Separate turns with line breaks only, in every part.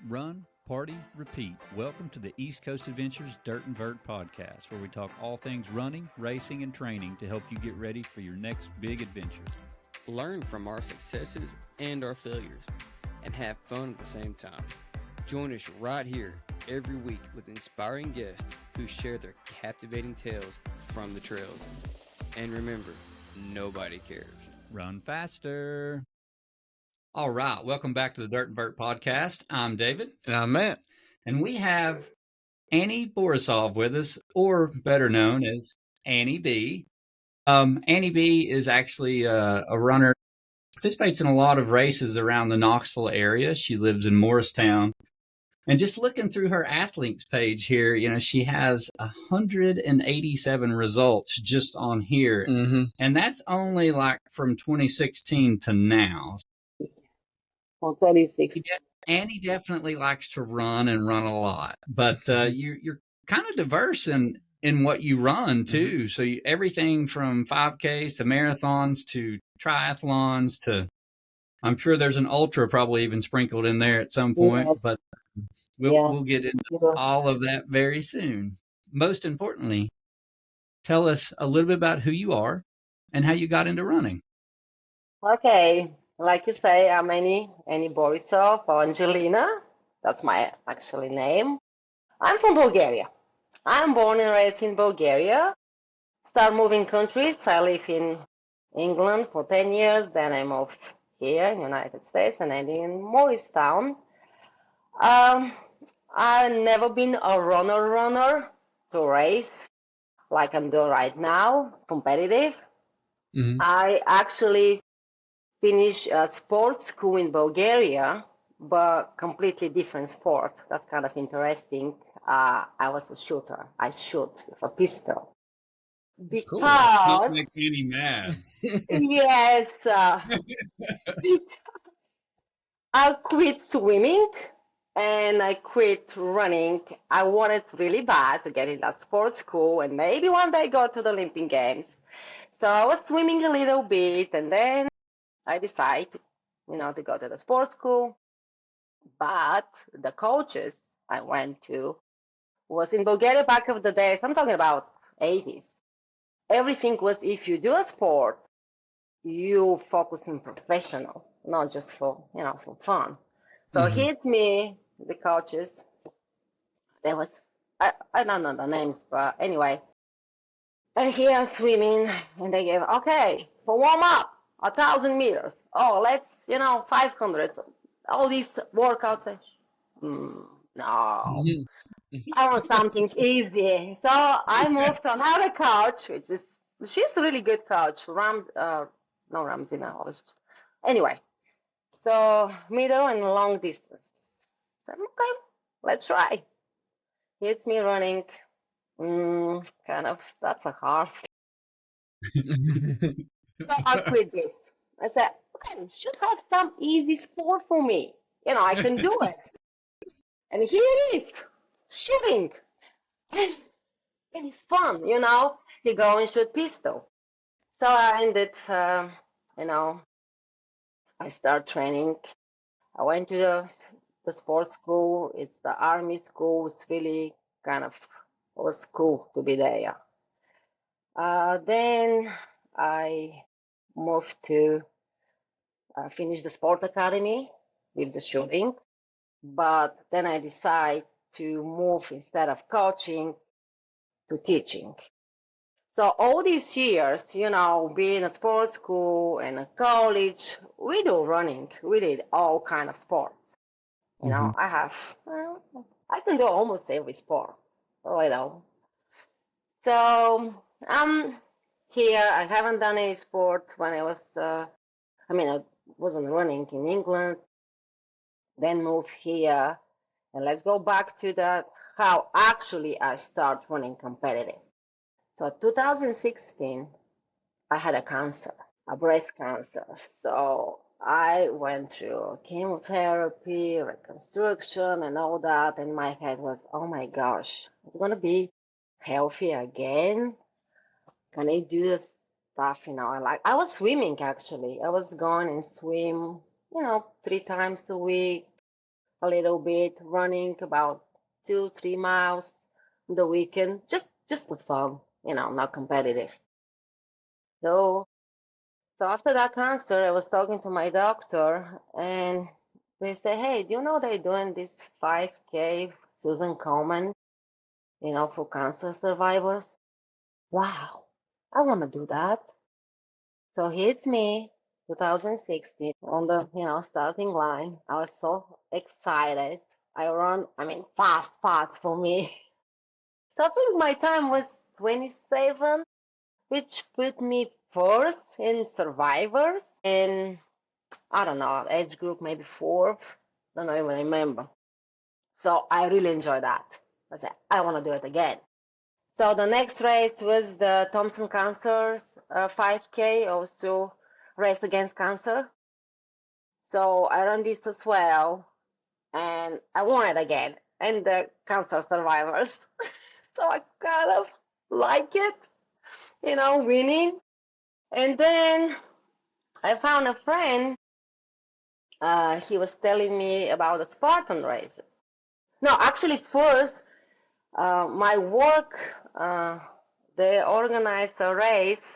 Run, party, repeat. Welcome to the East Coast Adventures Dirt and Vert Podcast, where we talk all things running, racing, and training to help you get ready for your next big adventure.
Learn from our successes and our failures, and have fun at the same time. Join us right here every week with inspiring guests who share their captivating tales from the trails. And remember, nobody cares.
Run faster. All right. Welcome back to the Dirt and Vert Podcast. I'm David.
And I'm Matt.
And we have Anny Borisov with us, or better known as Anny B. Anny B is actually a runner, participates in a lot of races around the Knoxville area. She lives in Morristown. And just looking through her athletes page here, you know, she has 187 results just on here.
Mm-hmm.
And that's only like from 2016 to now.
Well, 26.
Anny definitely likes to run and run a lot, but you're kind of diverse in what you run too. So everything from 5Ks to marathons to triathlons to, I'm sure there's an ultra probably even sprinkled in there at some point,
Yes.
but we'll get into all of that very soon. Most importantly, tell us a little bit about who you are and how you got into running.
Okay, like you say, I'm Anny Borisov, or Angelina. That's my actual name. I'm from Bulgaria. I'm born and raised in Bulgaria. Start moving countries. I live in England for 10 years. Then I moved here in the United States, and I live in Morristown. I've never been a runner to race like I'm doing right now, competitive.
Mm-hmm.
I actually finished a sports school in Bulgaria, but completely different sport. That's kind of interesting. I was a shooter. I shoot with a pistol.
Cool.
Because
Not make Anny mad.
yes, I quit swimming and I quit running. I wanted really bad to get in that sports school and maybe one day go to the Olympic Games. So I was swimming a little bit, and then I decided, to go to the sports school. But the coaches I went to was in Bulgaria back of the days. I'm talking about 80s. Everything was, if you do a sport, you focus on professional, not just for fun. So here's me, the coaches. There was, I don't know the names, but anyway. And here I'm swimming, and they gave, okay, for warm up, 1,000 meters. Oh, let's, 500. So all these workouts. No, I want something easy. So I moved to another coach, she's a really good coach. Ramsey now. Anyway, so middle and long distances. So, okay, let's try. It's me running. That's a hard. So I quit this. I said, okay, should have some easy sport for me. I can do it. And here it is, shooting. And it's fun, You go and shoot pistol. So I ended, I start training. I went to the sports school. It's the army school. It's really was cool to be there. Then I moved to finish the sport academy with the shooting. But then I decided to move, instead of coaching, to teaching. So all these years, being a sports school and a college, we do running. We did all kind of sports. I can do almost every sport, So here, I haven't done any sport when I was, I wasn't running in England, then moved here. And let's go back to how actually I started running competitive. So 2016, I had a breast cancer. So I went through chemotherapy, reconstruction, and all that. And my head was, oh my gosh, it's going to be healthy again. Can I do this stuff, I was swimming, actually. I was going and swim, 3 times a week. a little bit, running about 2, 3 miles on the weekend, just for fun, not competitive. So, so after that cancer, I was talking to my doctor, and they say, "Hey, do you know they're doing this 5K Susan Komen, for cancer survivors?" Wow, I want to do that. So here's me, 2016, on the starting line. I was so excited. I run, fast, fast for me. So I think my time was 27, which put me first in survivors, and I don't know, age group maybe fourth. Don't even remember. So I really enjoyed that. I said, I want to do it again. So the next race was the Thompson Cancer's 5K, also race against cancer. So I ran this as well, and I won it again, and the cancer survivors. So I kind of like it, winning. And then I found a friend. He was telling me about the Spartan races. No, actually, first, my work, they organized a race,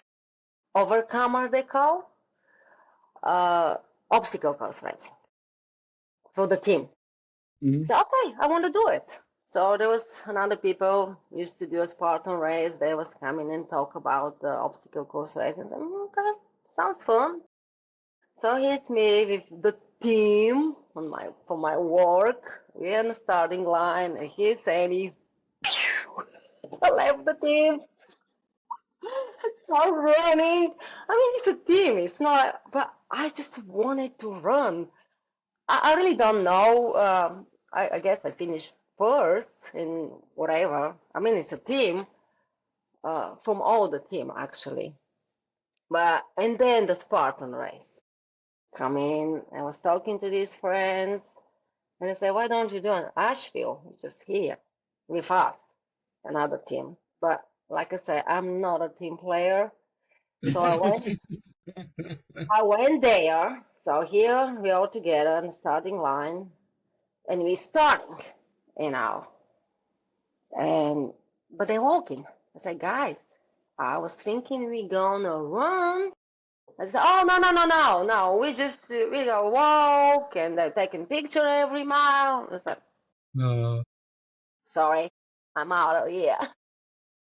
Overcomer, they call, uh, obstacle course racing for the team.
Mhm.
So, okay, I want to do it. So there was another people used to do a Spartan race. They was coming and talk about the obstacle course race. And I said, okay, sounds fun. So here's me with the team for my work. We're in the starting line, and here's Annie. I left the team. I start running. It's a team. It's not, but I just wanted to run. I really don't know. I guess I finished first in whatever. It's a team from all the team actually. But and then the Spartan race come in. I was talking to these friends, and they say, "Why don't you do an Asheville? It's just here with us, another team." But like I said, I'm not a team player, so I went there. So here we all together in the starting line, and we starting, you know. And but they're walking. I said, guys, I was thinking we gonna run. I said, oh no. We gonna walk and they're taking picture every mile. I was like,
Uh,
sorry, I'm out of here.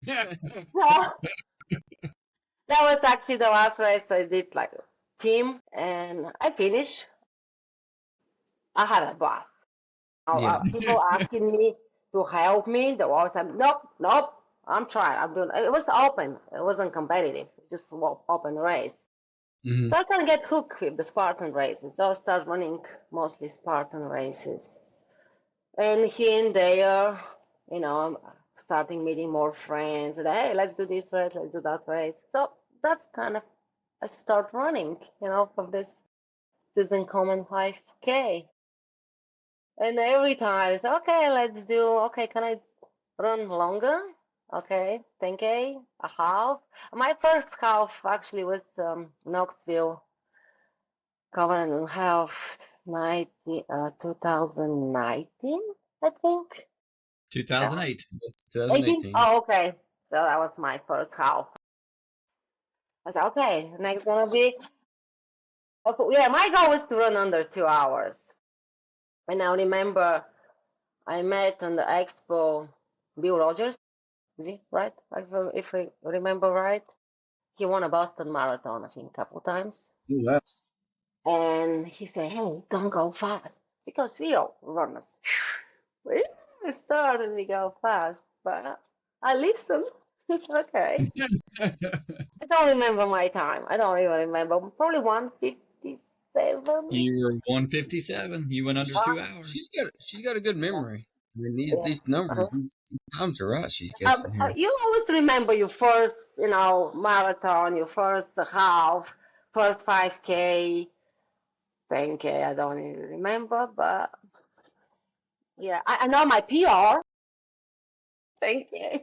So that was actually the last race I did like team, and I finished. I had a blast.
Yeah.
People asking me to help me. The was nope. I'm trying. I'm doing. It was open. It wasn't competitive. Just open race.
Mhm.
So I kind of get hooked with the Spartan races. So I start running mostly Spartan races, and here and there, I'm starting meeting more friends. And, hey, let's do this race. Let's do that race. So that's kind of I start running. From this Susan Common 5K. And every time it's okay, let's do okay, can I run longer? Okay, 10K, a half. My first half actually was Knoxville Covenant and Half 2019, I think.
2008.
18?
2018.
Oh, okay. So that was my first half. I said, okay, next gonna be okay. Yeah, my goal was to run under 2 hours. And I remember I met on the expo Bill Rogers. Is he right? If I remember right, he won a Boston Marathon, I think, a couple times.
Ooh, wow.
And he said, "Hey, don't go fast because we all runners. We start and we go fast." But I listen. It's okay. I don't remember my time. I don't even remember. Probably 1:57.
You were 157. You went under
Uh,
2 hours.
She's got a good memory. I mean,
yeah.
these numbers,
Uh-huh.
these times are right. She's guessing here.
You always remember your first, marathon, your first half, first 5K, 10K. I don't even remember, but yeah, I know my PR. Thank you.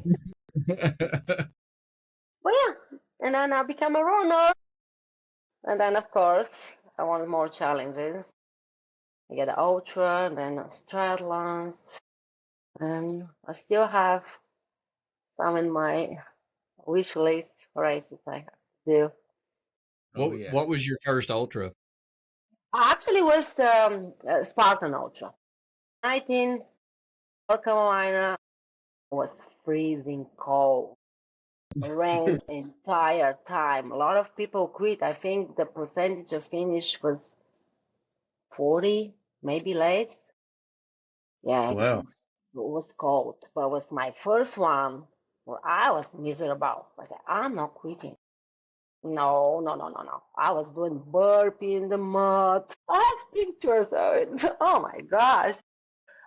But yeah, and then I became a runner. And then, of course, I wanted more challenges. I get the ultra, and then triathlons, and I still have some in my wish list races I have to do.
What was your first ultra?
Actually, was Spartan Ultra. 19, North Carolina was freezing cold. It rained the entire time. A lot of people quit. I think the percentage of finish was 40, maybe less. Yeah,
Wow.
it was cold, but it was my first one where I was miserable. I said, I'm not quitting. No, no, no, no, no. I was doing burpee in the mud. I have pictures of it. Oh my gosh.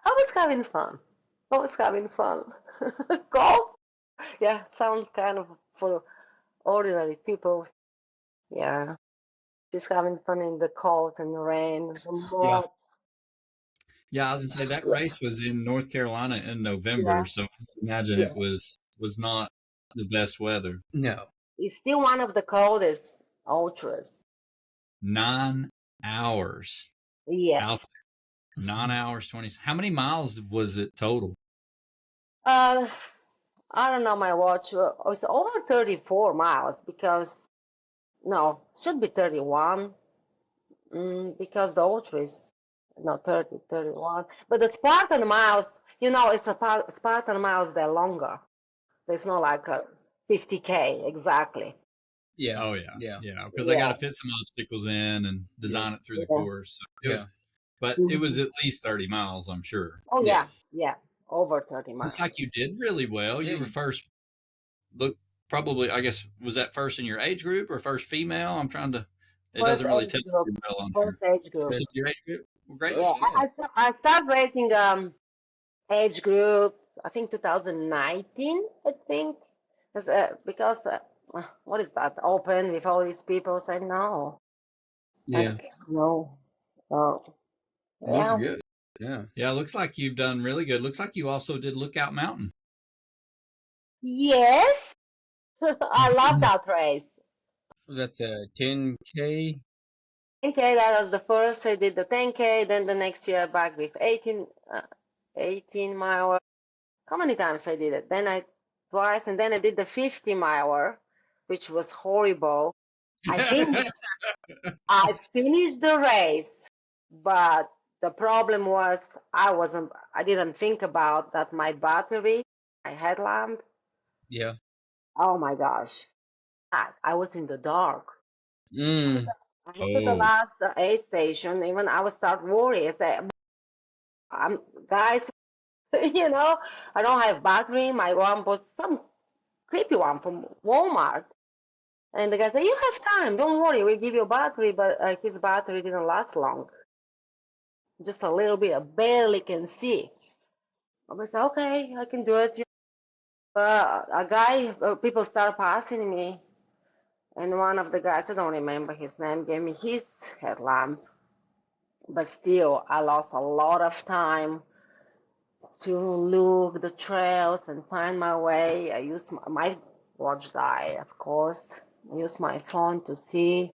I was having fun. I was having fun. Golf? Yeah, sounds kind of for ordinary people. Yeah, just having fun in the cold and the rain, the mud.
Yeah, I was gonna say that
Yeah,
race was in North Carolina in
yeah,
November, so I imagine
yeah.
it was not the best weather.
No.
It's still one of the coldest ultras.
9 hours
Yes.
out there. 9 hours 20. How many miles was it total?
Uh, I don't know my watch. It's over 34 miles because no, should be 31. Because the ultra is no 30, 31. But the Spartan miles, it's a Spartan miles. They're longer. There's not like a 50K exactly.
Yeah.
Oh yeah,
Yeah.
because they got to
Yeah,
fit some obstacles in and design it through the
yeah.
course. So
Yeah.
but it was
Mhm.
at least 30 miles, I'm sure.
Oh
Yeah.
yeah, over 30
Looks like you
miles.
did really well. You were first. Look, probably. I guess was that first in your age group or first female? I'm trying to. It
First
doesn't really
age
tell
group.
you well on here.
First age group.
First of your age group. Well, great
Yeah,
stuff.
I started racing age group. I think 2019. I think because what is that open with all these people? Say no.
Yeah.
No. So,
That's
yeah.
good. Yeah.
Yeah, looks like you've done really good. Looks like you also did Lookout Mountain.
Yes. I love that race.
Was that the 10K?
10K, that was the first. I did the 10K, then the next year back with 18 mile. How many times I did it? Then I twice, and then I did the 50 mile, which was horrible. I think I finished the race, but the problem was I didn't think about that my battery, my headlamp.
Yeah.
Oh my gosh. I was in the dark.
Mm.
After the
Oh,
last aid station, even I was start worrying. I said, guys, I don't have battery. My one was some creepy one from Walmart. And the guy said, you have time. Don't worry. We give you a battery. But his battery didn't last long. Just a little bit. I barely can see. I was like, okay, I can do it. People start passing me. And one of the guys, I don't remember his name, gave me his headlamp. But still, I lost a lot of time to look the trails and find my way. I use my watch died, of course. I use my phone to see.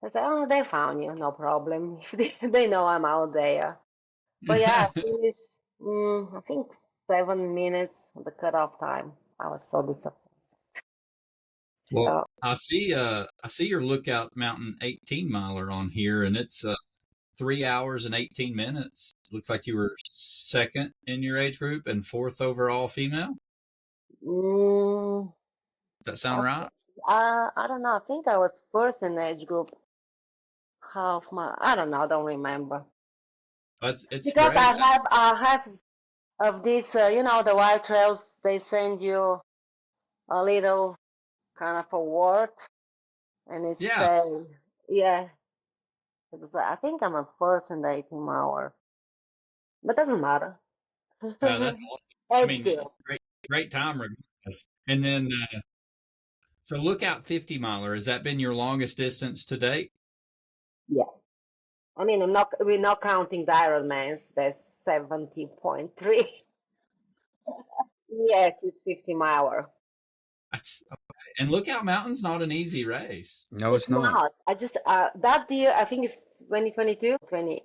I said, oh, they found you, no problem. They know I'm out there. But yeah, I finished, I think 7 minutes, the cutoff time. I was so disappointed.
well,
So,
I see your Lookout Mountain 18 miler on here, and it's 3 hours and 18 minutes. Looks like you were second in your age group and fourth overall female.
mm,
Does that sound right?
I don't know. I think I was first in the age group. I don't know. I don't remember.
It's
Because
great.
I have of these, the wild trails, they send you a little kind of a word, and it
Yeah,
say, yeah, I think I'm a first in the 18 mile, but doesn't matter.
that's awesome. I
Age
mean,
group.
great time regardless. And then, so Lookout 50 miler, has that been your longest distance to date?
Yeah. I mean, we're not counting the Ironmans. That's 70.3. Yes, it's 50 mile.
That's okay. And Lookout Mountain's not an easy race.
No,
It's
it's not.
not. I just that year, I think it's 2022, 20.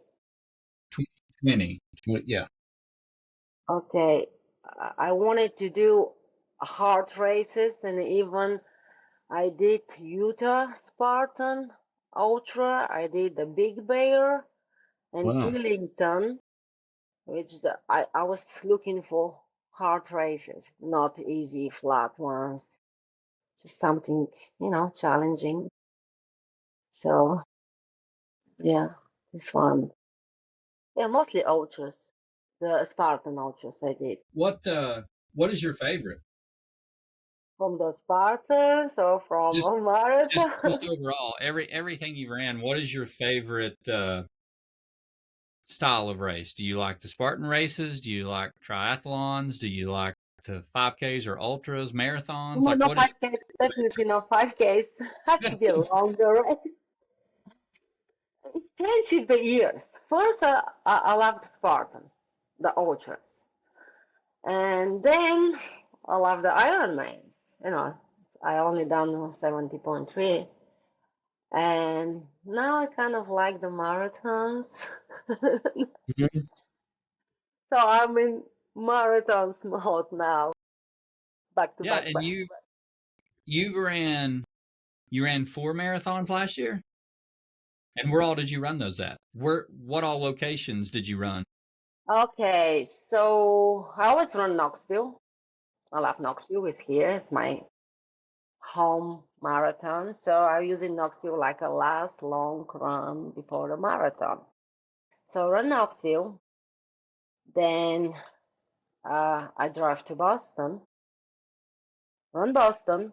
2020. Yeah.
Okay, I wanted to do hard races, and even I did Utah Spartan Ultra. I did the Big Bear and
Wow.
Killington, which I was looking for hard races, not easy flat ones, just something, challenging. So yeah, this one. Yeah, mostly ultras. The Spartan ultras I did.
What is your favorite?
From the Spartans or from
Just
a
just
marathon?
overall, everything you ran, what is your favorite style of race? Do you like the Spartan races? Do you like triathlons? Do you like the 5Ks or ultras, marathons?
No,
Like
no
what is
5Ks, definitely no 5Ks. Has to be longer, right? It's changed with the years. First, I loved Spartan, the ultras. And then I loved the Ironmans. I only done 70.3. And now I kind of like the marathons.
Mhm.
So I'm in marathons mode now, back to
Yeah,
back,
and
back.
you ran 4 marathons last year? And where all did you run those at? What all locations did you run?
Okay, so I always run Knoxville. I love Knoxville. It's here. It's my home marathon. So I use in Knoxville like a last long run before the marathon. So run Knoxville. Then I drive to Boston, run Boston,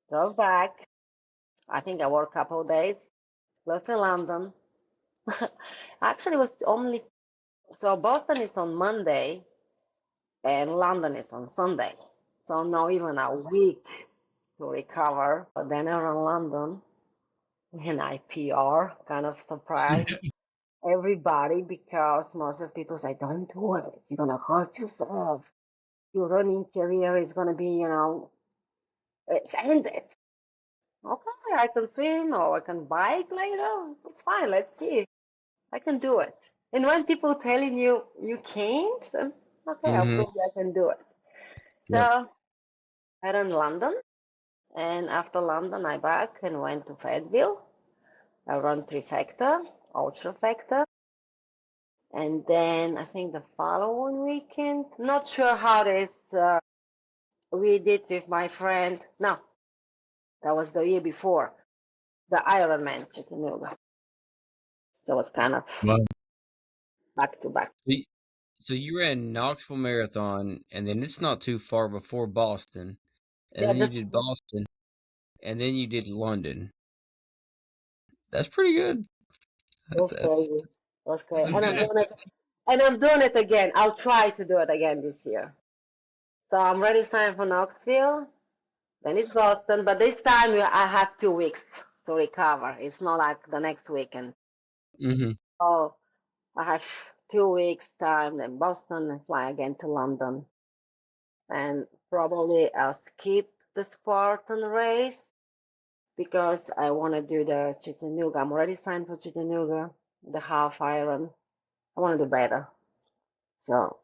drove back. I think I worked a couple of days, left in London. Actually, it was only so Boston is on Monday and London is on Sunday. So not even a week to recover. But then I ran London and I PR, kind of surprised everybody because most of people say, don't do it. You're going to hurt yourself. Your running career is going to be, it's ended. Okay, I can swim or I can bike later. It's fine. Let's see. I can do it. And when people telling you you can't, so, okay, I'll
Mm-hmm.
prove you I can do it.
Yep.
So I ran London, and after London, I back and went to Fayetteville. I run Trifecta, Ultra Factor, and then I think the following weekend, not sure how this we did with my friend. No, that was the year before the Ironman Chattanooga. So it was kind of
Well,
back to back.
So you ran Knoxville Marathon, and then it's not too far before Boston, and
Yeah,
then you
this
did Boston, and then you did London. That's pretty good.
was
That's
crazy. Was
that's
crazy,
some
and
good
I'm doing it,
efforts.
and I'm doing it again. I'll try to do it again this year. So I'm ready to sign for Knoxville. Then it's Boston, but this time I have 2 weeks to recover. It's not like the next weekend.
mm-hmm.
Oh, I have 2 weeks time, then Boston and fly again to London. And probably I'll skip the Spartan race because I want to do the Chattanooga. I'm already signed for Chattanooga, the half Iron. I want to do better. So,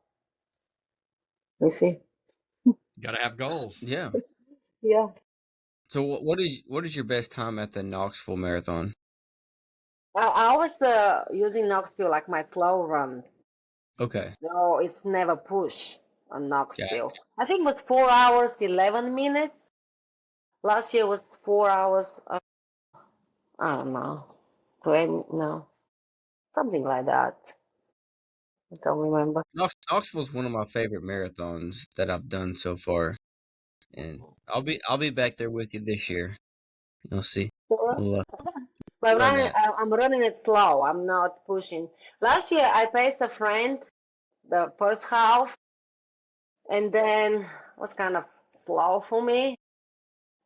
we see.
Got to have goals.
Yeah.
Yeah.
So what is your best time at the Knoxville Marathon?
I was using Knoxville like my slow runs.
Okay.
So it's never push on
Yeah.
Knoxville. I think it was 4 hours, 11 minutes. Last year was 4 hours, I don't know, 20, no, something like that. I don't remember.
Knoxville's one of my favorite marathons that I've done so far, and I'll be back there with you this year. You'll see. We'll
But
run that.
I'm running it slow. I'm not pushing. Last year I paced a friend the first half, and then it was kind of slow for me.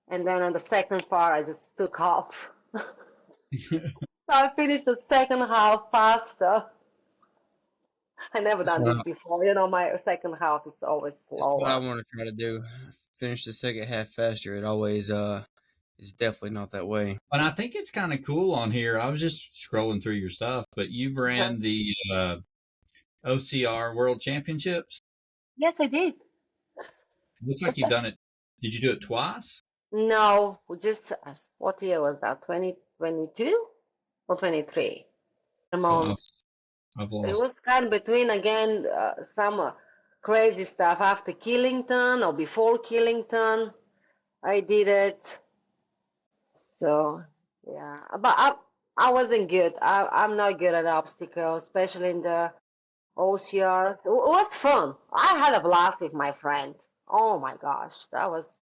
And then on the second part, I just took off. So I finished the second half faster. I never
That's
done
what
this
I,
before. My second half is always
that's what I
slower.
want to try to do. Finish the second half faster. It's definitely not that way.
But I think it's kind of cool on here. I was just scrolling through your stuff, but you've ran the OCR World Championships.
Yes, I did.
Looks like you've done it. Did you do it twice?
No, we just, what year was that? 2022 or 23?
Well, I've
It
lost.
was kind of between again some crazy stuff after Killington or before Killington. I did it. So yeah, but I wasn't good. I'm not good at obstacles, especially in the OCRs. It was fun. I had a blast with my friend. Oh my gosh, that was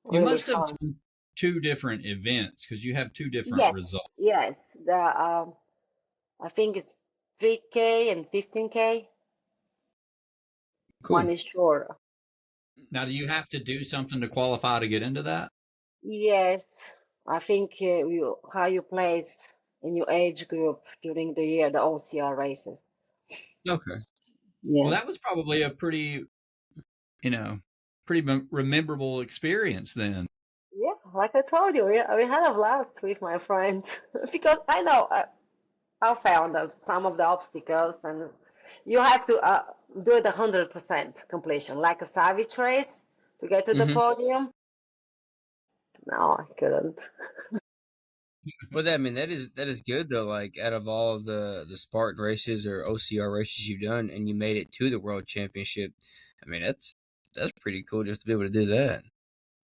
You
really
must have
fun.
done two different events because you have two different
Yes,
results.
yes. The I think it's 3K and 15K.
Cool.
One is shorter.
Now, do you have to do something to qualify to get into that?
Yes, I think how you place in your age group during the year, the OCR races.
Okay.
Yeah.
Well, that was probably a pretty rememberable experience then.
Yeah, like I told you, we had a blast with my friend because I know I found out some of the obstacles, and you have to do it 100% completion, like a savage race to get to the podium. No, I couldn't.
Well, that is good though. Like out of all of the Spartan races or OCR races you've done, and you made it to the World Championship. I mean, that's pretty cool just to be able to do that.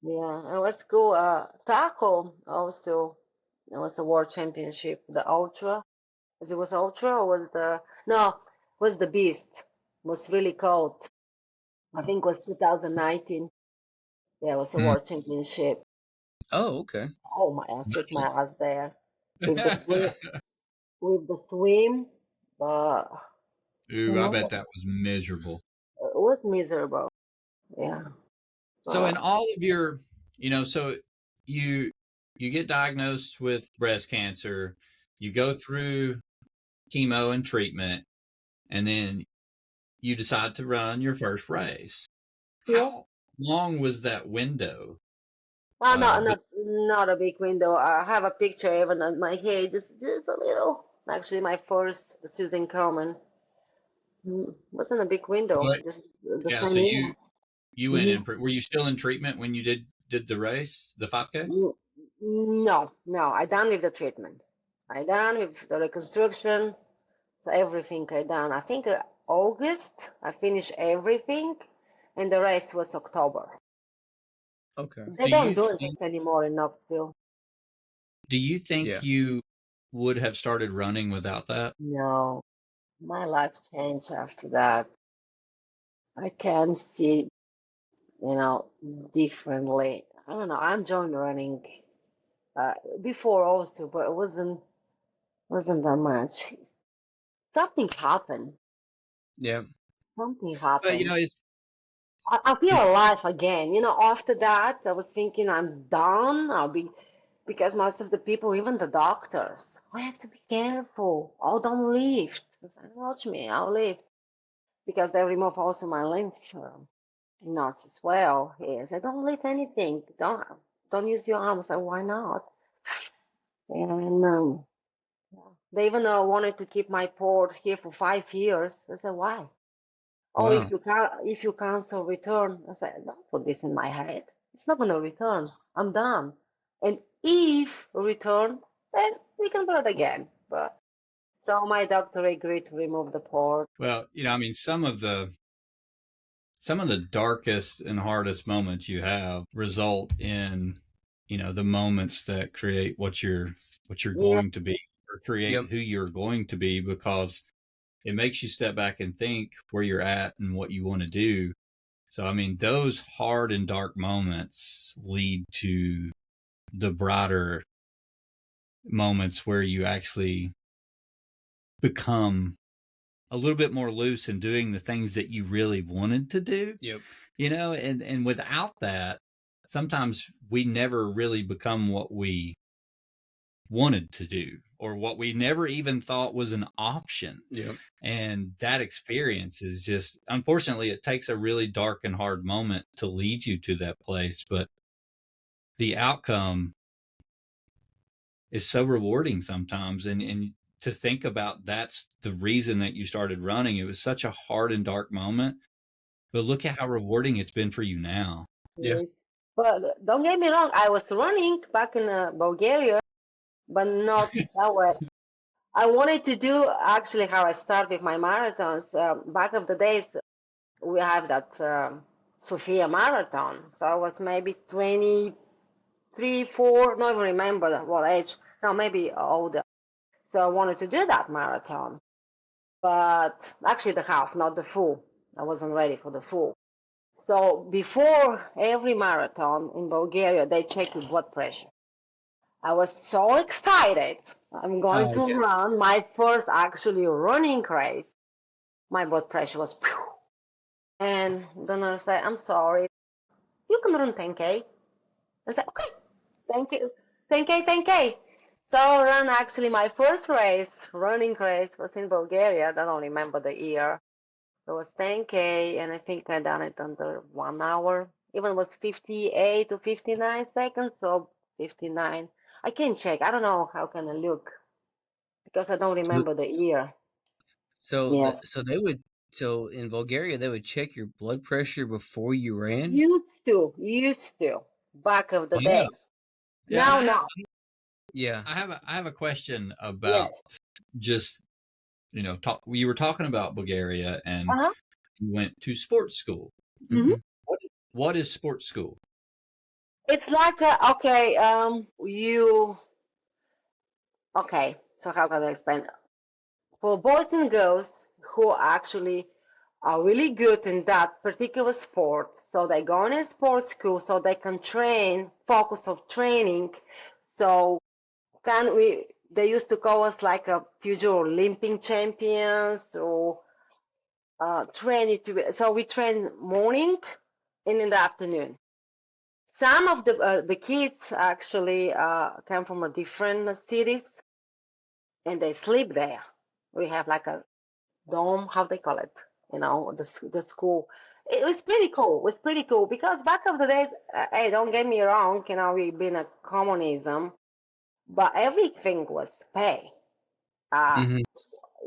Yeah, it was cool. Tackle also, it was a world championship, the ultra. It was ultra or was no, was the beast. It was really cold. I think it was 2019. Yeah, it was a world championship.
Oh, okay.
Oh my, I kicked my ass there with the swim, but
Ooh, I bet that was miserable.
it was miserable. Yeah.
So in all of your, so you get diagnosed with breast cancer, you go through chemo and treatment, and then you decide to run your first race.
Yeah.
How long was that window?
Oh, not a big window. I have a picture even on my head, just a little. Actually, my first Susan Carmen wasn't a big window.
But,
Just the
yeah,
same
so
year.
you went in. Were you still in treatment when you did the race, the 5K?
No, I done with the treatment. I done with the reconstruction, everything I done. I think August I finished everything, and the race was October.
Okay.
They don't do this anymore in Knoxville.
Do you think you would have started running without that?
No, my life changed after that. I can see, differently. I don't know. I enjoyed running before also, but it wasn't that much. Something happened.
Yeah.
Something
But
happened.
it's
I feel alive again. After that, I was thinking I'm done. Because most of the people, even the doctors, I have to be careful. Oh, don't lift. I said, watch me, I'll lift. Because they remove also my lymph nodes as well. He said, don't lift anything. Don't use your arms. I said, why not? And they even wanted to keep my port here for 5 years. I said, why? Oh,
Wow.
if you cancel return. I said, don't put this in my head. It's not gonna return. I'm done. And if return, then we can do it again. But so my doctor agreed to remove the port.
Well, I mean, some of the darkest and hardest moments you have result in, the moments that create what you're going to be, or create who you're going to be, because it makes you step back and think where you're at and what you want to do. So, I mean, those hard and dark moments lead to the brighter moments where you actually become a little bit more loose in doing the things that you really wanted to do.
Yep.
And without that, sometimes we never really become what we wanted to do, or what we never even thought was an option.
Yep.
And that experience is just, unfortunately, it takes a really dark and hard moment to lead you to that place. But the outcome is so rewarding sometimes. And to think about that's the reason that you started running. It was such a hard and dark moment, but look at how rewarding it's been for you now.
Yeah.
Yes. But don't get me wrong, I was running back in Bulgaria, but not that way. I wanted to do actually how I start with my marathons. Back of the days, we have that Sofia marathon. So I was maybe 23, 4, not even remember what age. No, maybe older. So I wanted to do that marathon. But actually the half, not the full. I wasn't ready for the full. So before every marathon in Bulgaria, they check your blood pressure. I was so excited. I'm going to run my first actually running race. My blood pressure was, phew. And the nurse said, I'm sorry, you can run 10K. I said, okay, thank you, 10K, 10K. So I ran actually my first race, running race, was in Bulgaria. I don't remember the year. It was 10K, and I think I done it under 1 hour. Even was 58 to 59 seconds, so 59. I can check. I don't know how can I look because I don't remember the year.
So
Yes.
so in Bulgaria they would check your blood pressure before you ran?
Used to, back of the
Oh, yeah.
days.
Yeah,
Now,
and
no.
Yeah.
I have a question
Yes.
about just, you were talking about Bulgaria and
Uh-huh.
you went to sports school.
Mm-hmm.
What is sports school?
It's like, okay, so how can I explain? For boys and girls who actually are really good in that particular sport, so they go in a sports school so they can train, focus of training. So they used to call us like a future Olympic champions or so we train morning and in the afternoon. Some of the kids actually come from a different cities and they sleep there. We have like a dome, how they call it, the school. It was pretty cool. It was pretty cool because back of the days, hey, don't get me wrong, we've been a communism, but everything was pay.
Mhm.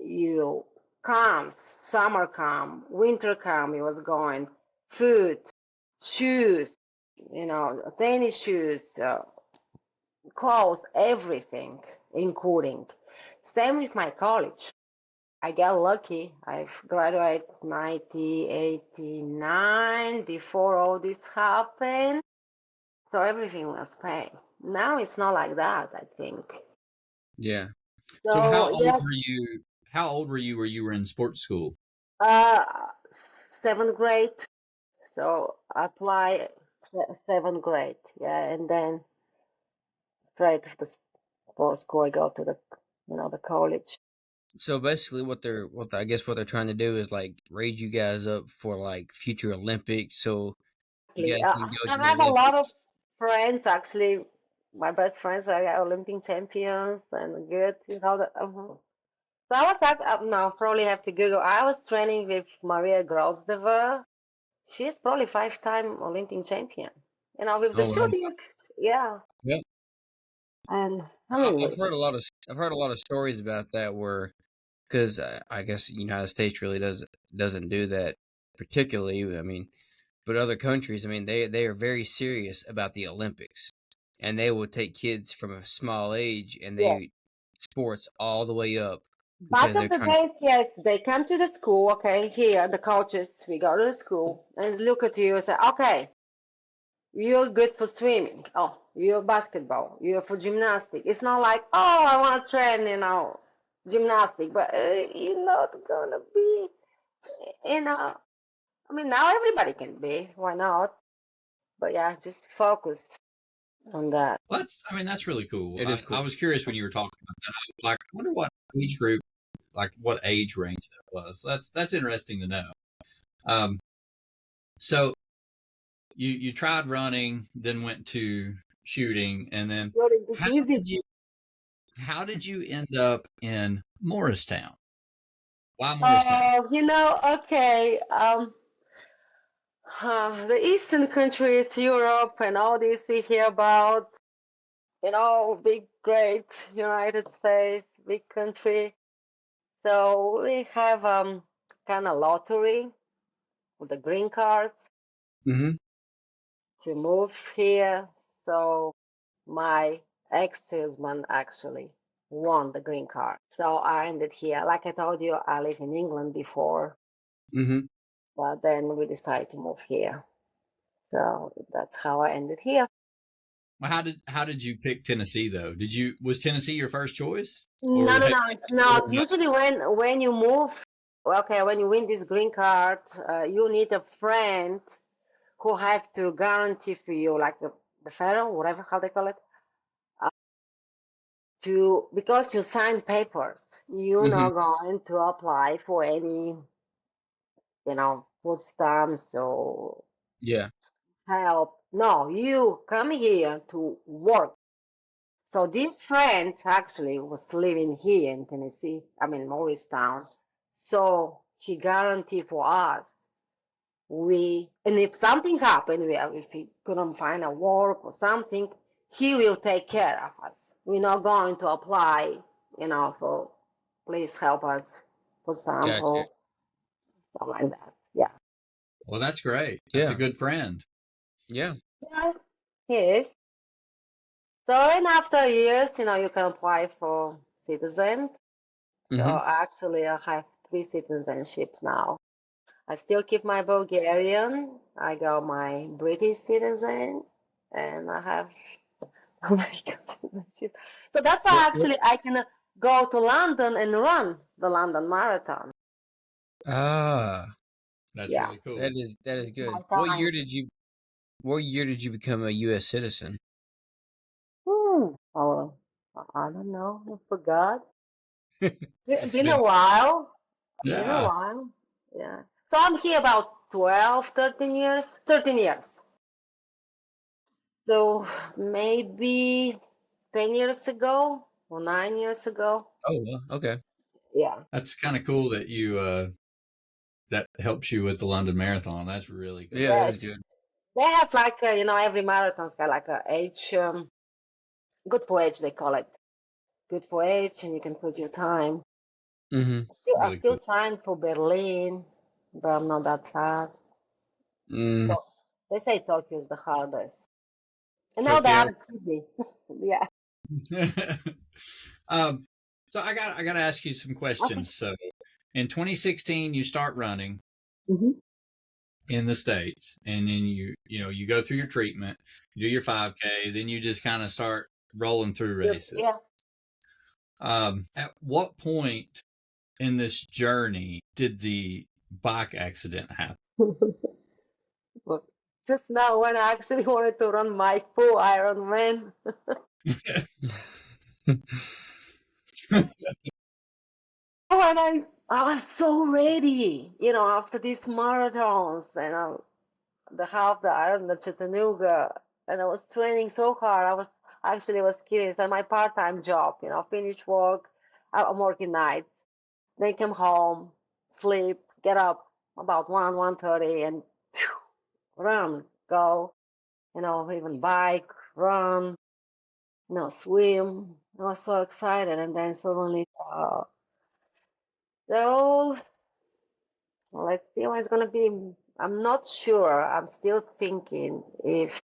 You comes, summer come, winter come, it was going, food, shoes, tennis shoes, clothes, everything, including. Same with my college. I got lucky. I've graduated 1989 before all this happened. So everything was paid. Now it's not like that, I think.
Yeah.
So how
So
old
yes,
were you? How old were you were in sports school?
uh, 7th grade. So I apply 7th grade, yeah, and then straight to the sports school. I go to the college.
So basically I guess what they're trying to do is like raise you guys up for like future Olympics so you guys can go to
I
the
have a lot
Olympics.
of friends actually. My best friends are Olympic champions and good, So I was now probably have to Google. I was training with Maria Grosdeva. She's probably 5-time Olympic champion. With the
Oh wow.
shooting, yeah.
Yep.
And I
I've
mean,
heard a lot of stories about that where because I guess the United States really doesn't do that particularly. I mean, but other countries, I mean, they are very serious about the Olympics, and they will take kids from a small age and
yeah.
they sports all the way up
Back
because
of
they're
the
trying.
days, yes, they come to the school. Okay, here the coaches, we go to the school and look at you and say, okay, you're good for swimming. Oh, you're basketball. You're for gymnastics. It's not like, oh, I want to train, gymnastics, but you're not gonna be, I mean, now everybody can be. Why not? But yeah, just focus on that.
Well, that's really cool.
It is
I
cool.
was curious when you were talking about that. I was like, I wonder what age group, like what age range that was. So that's interesting to know. Um, so you tried running, then went to shooting, and then how did you how did you end up in Morristown? Why Morristown?
Okay. The Eastern countries, Europe, and all this we hear about. big, great United States, big country. So we have kind of lottery with the green cards
Mm-hmm.
to move here. So my ex-husband actually won the green card. So I ended here. Like I told you, I lived in England before,
Mm-hmm.
but then we decided to move here. So that's how I ended here.
Well, how did you pick Tennessee though? Was Tennessee your first choice,
No,
or
no, no, it's not.
no?
Usually when you move, okay, when you win this green card, you need a friend who have to guarantee for you, like the federal, whatever how they call it, uh, to because you sign papers, you're
Mm-hmm.
not going to apply for any, food stamps or
Yeah.
help. No, you come here to work. So this friend actually was living here in Tennessee, I mean Morristown. So he guaranteed for us. And if something happened, if he couldn't find a work or something, he will take care of us. We're not going to apply, for please help us, for
Gotcha.
example, something like that. Yeah.
Well, that's great. That's a
Yeah.
good friend.
Yeah.
Yeah, he is. So, and after years, you can apply for citizen. So
Mm-hmm.
actually, I have 3 citizenships now. I still keep my Bulgarian. I got my British citizen, and I have American citizenship. So that's why
What?
actually I can go to London and run the London Marathon.
Ah,
That's
Yeah,
really cool.
that is
it's my
good.
time.
What year did you become a U.S. citizen?
Oh, I don't know. I forgot.
It's
Been a while. Been a
yeah.
while. Yeah. So I'm here about 12, 13 years. 13 years. So maybe 10 years ago or 9 years ago.
Oh, well, okay.
Yeah.
That's kind of cool that that helps you with the London Marathon. That's really
Yeah,
cool.
that
Yes.
is good.
They have like, every marathon's got like a age, good for age, they call it. Good for age, and you can put your time.
Mm-hmm.
I'm
Really
still
cool.
trying for Berlin, but I'm not that fast.
Mm,
So they say Tokyo is the hardest. And now they
Tokyo.
added Sydney. Yeah.
um, so I got to ask you some
Okay.
questions. So in 2016, you start running
Hmm.
in the States, and then you go through your treatment, you do your 5K, then you just kind of start rolling through races.
Yeah.
At what point in this journey did the bike accident happen?
But just now when I actually wanted to run my full Ironman. When I was so ready, after these marathons and the half the Iron, the Chattanooga, and I was training so hard. I was kidding. It's my part-time job, finish work. I'm working nights. Then come home, sleep, get up about 1:30, and phew, run, go, even bike, run, swim. I was so excited, and then suddenly, so let's see what it's gonna be. I'm not sure. I'm still thinking if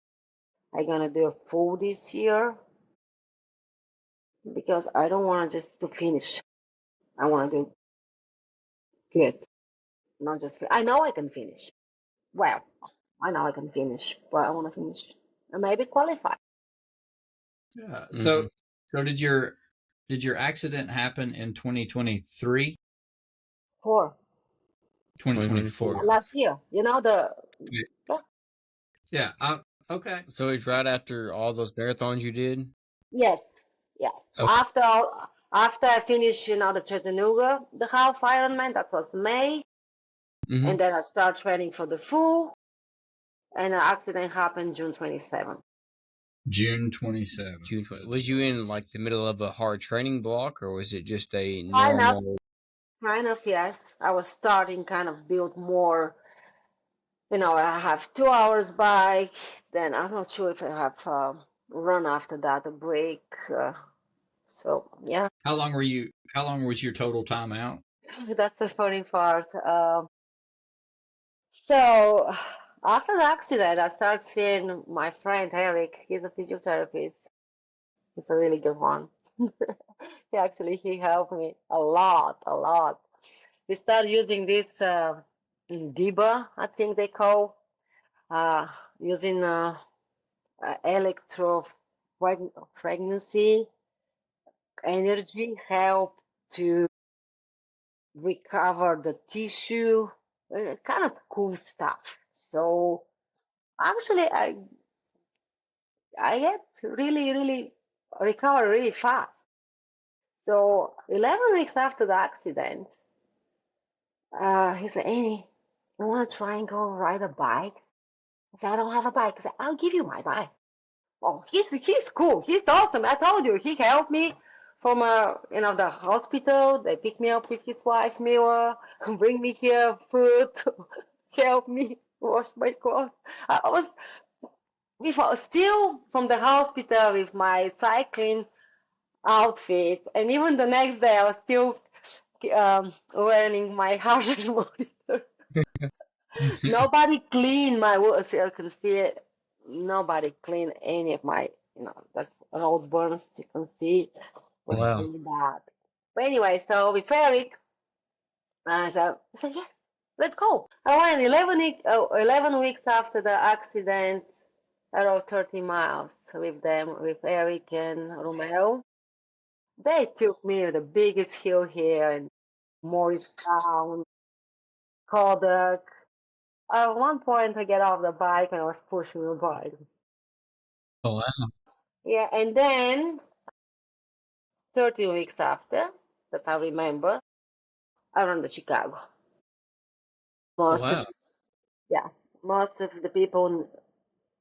I'm gonna do a full this year because I don't want to just to finish. I want to do good, not just. I know I can finish. Well, I know I can finish, but I want to finish and maybe qualify.
Yeah.
mm-hmm.
So did your accident happen in 2023,
For
2024?
2024.
last year,
Yeah. Okay.
So it's right after all those marathons you did?
yes, yes.
Okay.
After I finished, the Chattanooga, the half Ironman, that was May,
Mm-hmm.
and then I start training for the full, and the accident happened June 27th.
June 27th.
June 20. Was you in like the middle of a hard training block, or was it just a
Kind of,
normal?
yes. I was starting kind of build more. I have 2 hours bike. Then I'm not sure if I have run after that, a break. So yeah,
How long were you? How long was your total time out?
that's the funny part. So after the accident, I started seeing my friend Eric. He's a physiotherapist. He's a really good one. He helped me a lot, a lot. We started using this DIBA, I think they call, uh, using electro pregnancy energy help to recover the tissue, kind of cool stuff. So actually, I get really, really recover really fast. So 11 weeks after the accident, he said, Annie, you want to try and go ride a bike? I said, I don't have a bike. I said, I'll give you my bike. Oh, he's cool. He's awesome. I told you, he helped me from the hospital. They picked me up with his wife Mila, bring me here food, help me wash my clothes. I was still from the hospital with my cycling outfit, and even the next day I was still wearing my heart rate monitor. Nobody cleaned my so you can see it. Nobody cleaned any of my, that's road burns. You can see it was
Wow.
really bad. But anyway, so with Eric, I said, yes, let's go. I went 11 weeks after the accident. I rode 30 miles with them, with Eric and Romeo. They took me to the biggest hill here in Morristown, Kodak. At one point, I get off the bike and I was pushing the bike.
Oh, wow.
Yeah, and then 13 weeks after, that I remember, I run to Chicago.
Oh,
Most
wow.
of, yeah, most of the people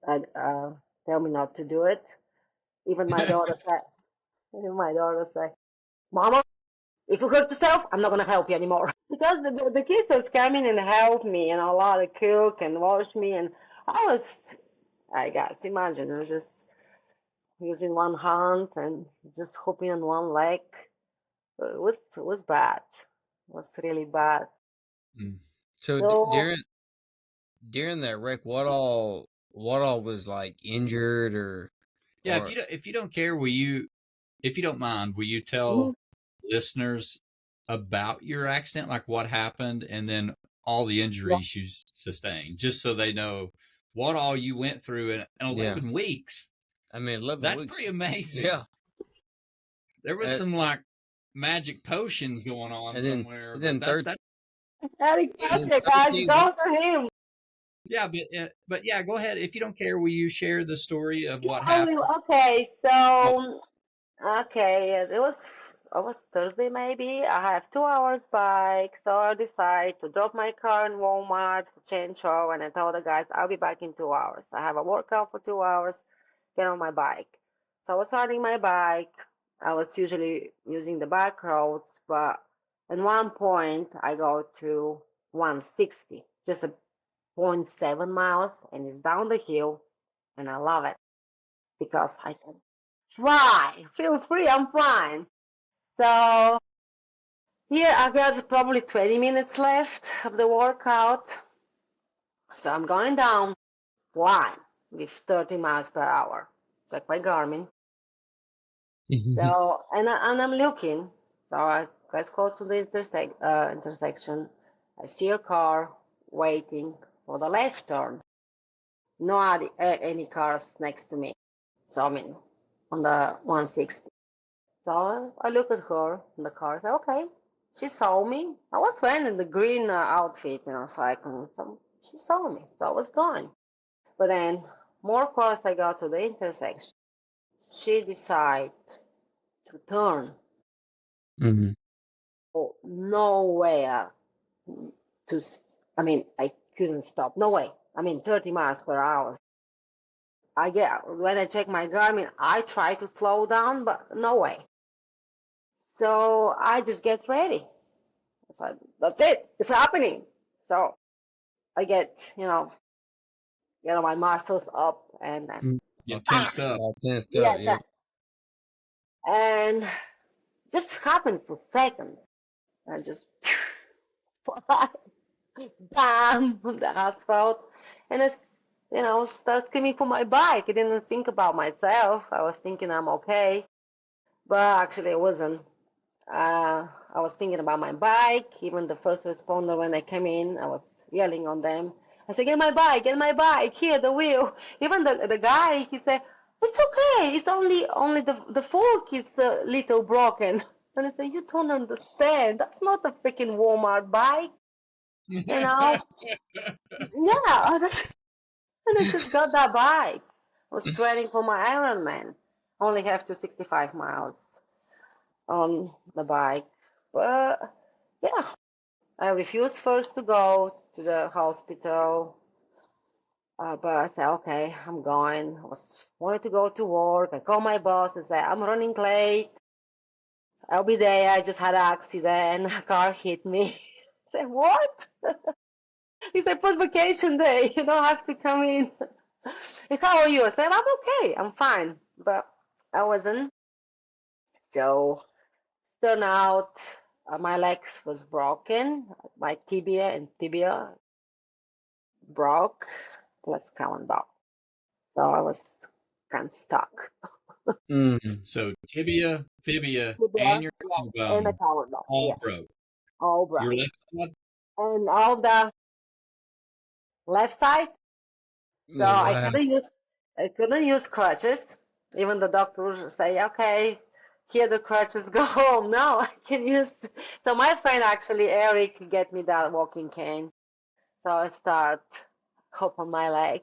tell me not to do it. Even my daughter said, Mama, if you hurt yourself, I'm not gonna help you anymore. Because the kids was coming and help me, a lot of cook and wash me, and I guess, imagine, I was just using one hand and just hopping on one leg. It was bad. It was really bad.
Mm.
So
So
during that wreck, what all was like injured
Yeah,
or
if you don't care, if you don't mind, will you
mhm,
tell listeners about your accident, like what happened, and then all the
yeah,
injuries you sustained, just so they know what all you went through in
yeah?
11 weeks?
I mean, 11
That's pretty
weeks.
amazing.
Yeah.
There was
Uh,
some like magic potions going on
and then
somewhere,
and
but
then third
that
Eric
and then
Classic, guys,
13
go
weeks.
to him.
yeah, but yeah, go ahead. If you don't care, will you share the story of
Yeah,
what happened?
okay,
Oh,
so okay, it was Thursday maybe. I have 2 hours bike, so I decide to drop my car in Walmart, change oil, and I told the guys I'll be back in 2 hours. I have a workout for 2 hours, get on my bike. So I was riding my bike. I was usually using the back roads, but at one point I go to 160, just a point 0.7 miles, and it's down the hill, and I love it because I can fly, feel free, I'm fine. So here I got probably 20 minutes left of the workout. So I'm going down flying with 30 miles per hour. Check my Garmin. So and I'm looking. So I get close to the intersection. I see a car waiting for the left turn. No any cars next to me. So I mean on the 160. So I look at her in the car. I said, okay. She saw me. I was wearing the green outfit, cycling. So she saw me. So I was going. But then, more close I got to the intersection, she decided to turn.
hmm
Oh, nowhere to, I couldn't stop. No way. 30 miles per hour. When I check my Garmin, I try to slow down, but no way. So I just get ready. That's it. It's happening. So I get my muscles up and then
Get tensed up.
All tensed
Yeah,
up, yep.
and just happened for seconds. I just bam on the asphalt, and start screaming for my bike. I didn't think about myself. I was thinking I'm okay, but actually I wasn't. I was thinking about my bike. Even the first responder, when they came in, I was yelling on them. I said, get my bike, here, the wheel. Even the guy, he said, it's okay. It's only the fork is a little broken. And I said, you don't understand. That's not a freaking Walmart bike. You know? Yeah. And I just got that bike. I was training for my Ironman. I only have 265 miles on the bike. But yeah, I refused first to go to the hospital. But I said, okay, I'm going. Wanted to go to work. I called my boss and said, I'm running late. I'll be there. I just had an accident. A car hit me. I said, what? He said, put vacation day. You don't have to come in. Like, how are you? I said, I'm okay. I'm fine. But I wasn't. So turned out my legs was broken. My tibia broke plus collarbone. So I was kind of stuck.
So tibia, fibia,
Tibia,
and your
yeah, and the
collarbone
collarbone.
all
Yes,
broke.
all
Your
broke.
left side?
And all the left side. So
Oh, wow.
I couldn't use crutches. Even the doctor say, okay, here the crutches, go home. No, I can use. So my friend actually, Eric, get me that walking cane. So I start hop on my leg,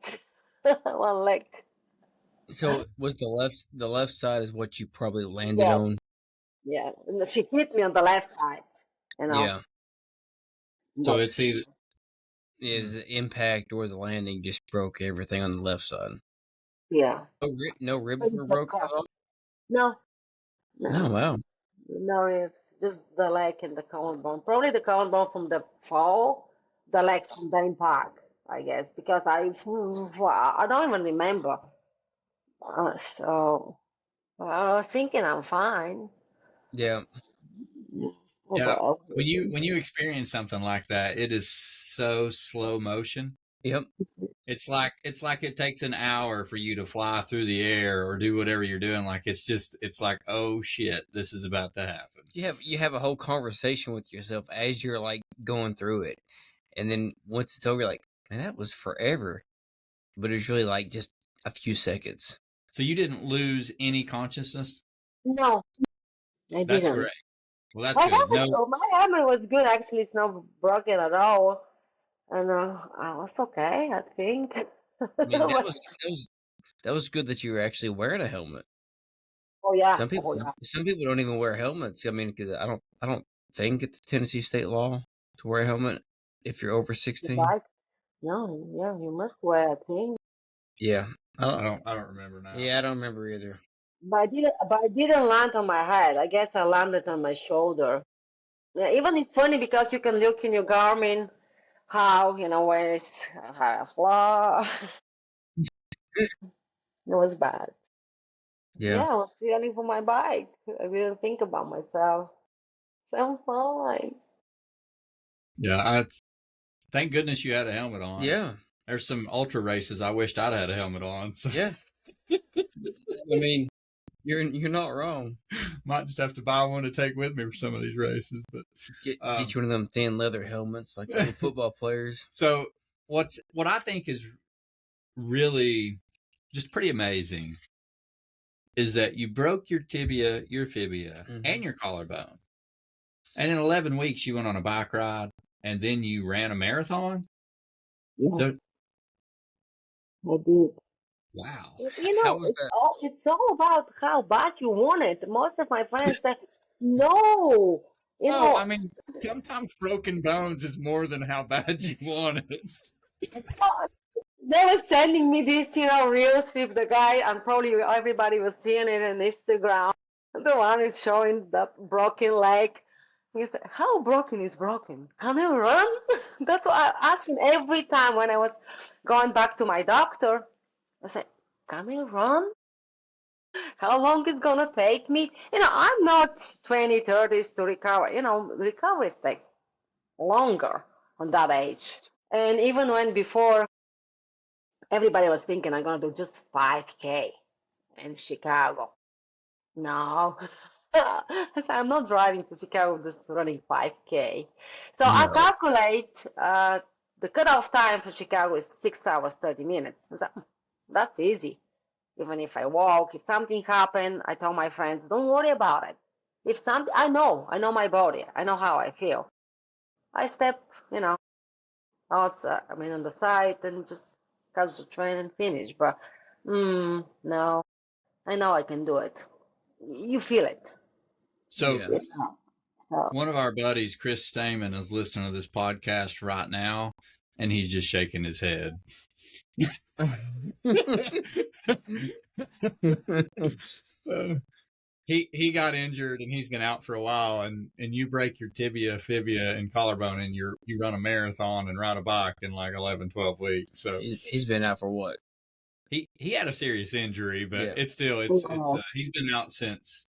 one leg.
So was the left side is what you probably landed
Yes,
on?
yeah. And she hit me on the left side, you know.
Yeah.
So
But
it's either
Yeah, the impact or the landing just broke everything on the left side.
yeah.
No ribs were broken at all?
No,
No,
no,
wow.
no. It's just the leg and the collarbone. Probably the collarbone from the fall, the legs from the impact, I guess, because I don't even remember. So I was thinking I'm fine.
Yeah.
yeah.
But
When you experience something like that, it is so slow motion.
Yep.
It's like it takes an hour for you to fly through the air or do whatever you're doing. Like it's like, oh shit, this is about to happen.
You have a whole conversation with yourself as you're like going through it. And then once it's over, you're like, man, that was forever. But it's really like just a few seconds.
So you didn't lose any consciousness?
no, I
That's
didn't.
great. Well, that's good. No,
My helmet was good. Actually, it's not broken at all. And I was okay, I think.
I mean, that was good that you were actually wearing a helmet.
Oh yeah,
Some people
oh yeah.
don't even wear helmets. I mean, because I don't think it's Tennessee state law to wear a helmet if you're over
The
16.
bike? No, yeah, you must wear a thing.
Yeah,
I don't remember now.
yeah, I don't remember either.
But I didn't land on my head. I guess I landed on my shoulder. Yeah, even it's funny because you can look in your Garmin how, where it's flaw. It was bad.
Yeah,
Yeah, I was feeling for my bike. I didn't think about myself. So I'm fine.
Yeah, thank goodness you had a helmet on.
yeah,
There's some ultra races I wished I'd had a helmet on. So
yeah. I mean, you're not wrong.
might just have to buy one to take with me for some of these races. But
Get you one of them thin leather helmets like the football players.
So what I think is really just pretty amazing is that you broke your tibia, your fibia, and your collarbone. And in 11 weeks, you went on a bike ride, and then you ran a marathon?
Yeah,
So,
I did.
Wow. How was that?
It's all about how bad you want it. Most of my friends say, no,
I mean, sometimes broken bones is more than how bad you want it.
they were sending me these, reels with the guy, and probably everybody was seeing it on Instagram. The one is showing the broken leg. He said, how broken is broken? Can you run? That's what I asked him every time when I was going back to my doctor. I said, can I run? How long is gonna take me? I'm not 20, 30s to recover. Recoveries take longer on that age. And even when before everybody was thinking I'm gonna do just 5K in Chicago. No. I said, I'm not driving to Chicago just running 5K. So I
No.
calculate the cutoff time for Chicago is 6 hours, 30 minutes. I said, that's easy. Even if I walk, if something happened, I tell my friends, don't worry about it. If something, I know my body. I know how I feel. I step, outside, on the side and just catch the train and finish. But, no, I know I can do it. You feel it.
So
Yeah.
So,
one of our buddies, Chris Stamen, is listening to this podcast right now, and he's just shaking his head. He got injured and he's been out for a while, and you break your tibia, fibia, and collarbone, and you run a marathon and ride a bike in like 11, 12 weeks. So
He's been out for what?
he had a serious injury, but
Yeah.
it's still he's been out since.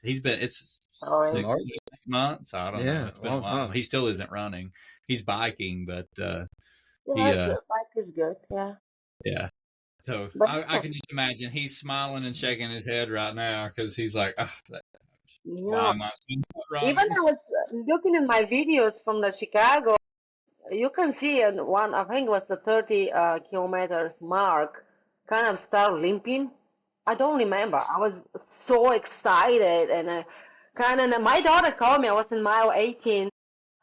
He's been 6 months. I don't know. It's been a while. He still isn't running. He's biking, but
the bike is good.
yeah. So I can just imagine he's smiling and shaking his head right now because he's like, why am I running?
Even I was looking at my videos from the Chicago. You can see one, I think it was the 30 kilometers mark, kind of start limping. I don't remember. I was so excited and my daughter called me. I was in mile 18.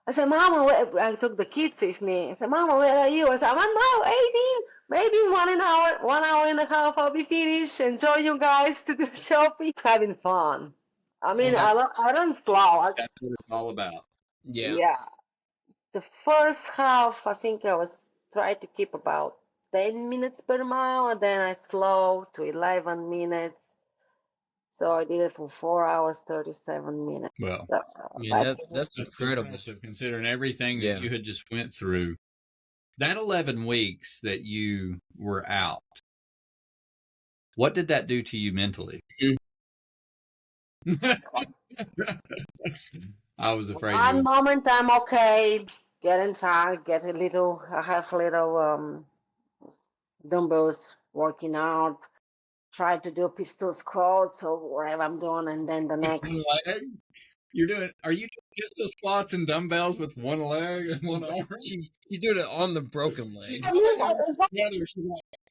I said, Mama, I took the kids with me. I said, Mama, where are you? I said, I'm on mile 18. Maybe 1 hour and a half, I'll be finished. Enjoy you guys to do shopping. Having fun. I don't slow.
That's what it's all about.
Yeah. The first half, I think I was trying to keep about 10 minutes per mile, and then I slowed to 11 minutes. So I did it for 4 hours, 37 minutes.
Well,
so, that's incredible.
Considering everything that you had just went through. That 11 weeks that you were out, what did that do to you mentally? I was afraid.
One moment I'm okay, get in track, I have a little dumbbells working out, try to do pistol squats or whatever I'm doing, and then the next.
Are you doing pistol squats and dumbbells with one leg and one arm?
She's doing it on the broken leg.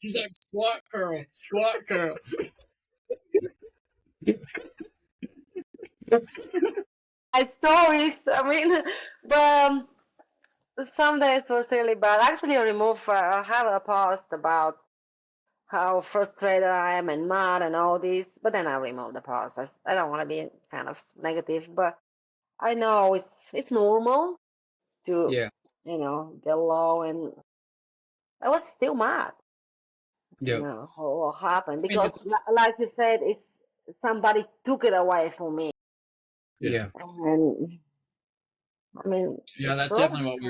She's like squat curl.
My stories, but some days was really bad. Actually, I have a post about how frustrated I am and mad and all this, but then I removed the post. I don't want to be kind of negative, but I know it's normal to get low, and I was still mad. What happened, because like you said, it's somebody took it away from me. And
that's definitely what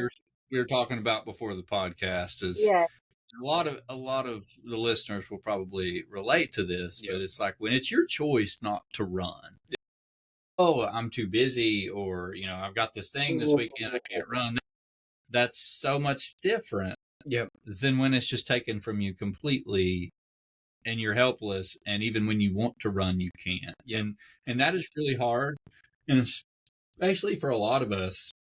we were talking about before the podcast. Is a lot of the listeners will probably relate to this, but it's like when it's your choice not to run. Oh, I'm too busy, or I've got this thing this weekend, I can't run. That's so much different than when it's just taken from you completely and you're helpless, and even when you want to run you can't. And that is really hard, and especially for a lot of us,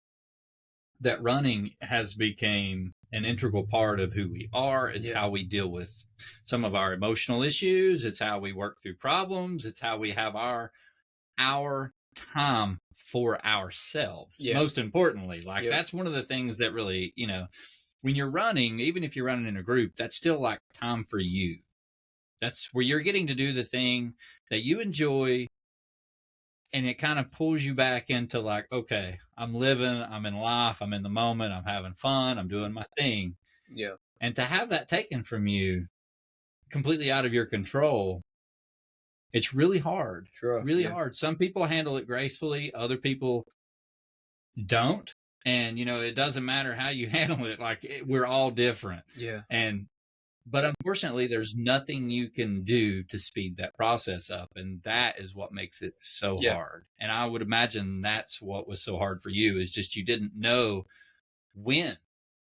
that running has become an integral part of who we are. It's how we deal with some of our emotional issues. It's how we work through problems. It's how we have our time for ourselves. Most importantly, that's one of the things that really, when you're running, even if you're running in a group, that's still like time for you. That's where you're getting to do the thing that you enjoy. And it kind of pulls you back into like, okay, I'm living, I'm in life, I'm in the moment, I'm having fun, I'm doing my thing. And to have that taken from you completely out of your control, it's really hard. Hard. Some people handle it gracefully, other people don't. And, it doesn't matter how you handle it. Like, we're all different. And But unfortunately, there's nothing you can do to speed that process up. And that is what makes it so hard. And I would imagine that's what was so hard for you, is just you didn't know when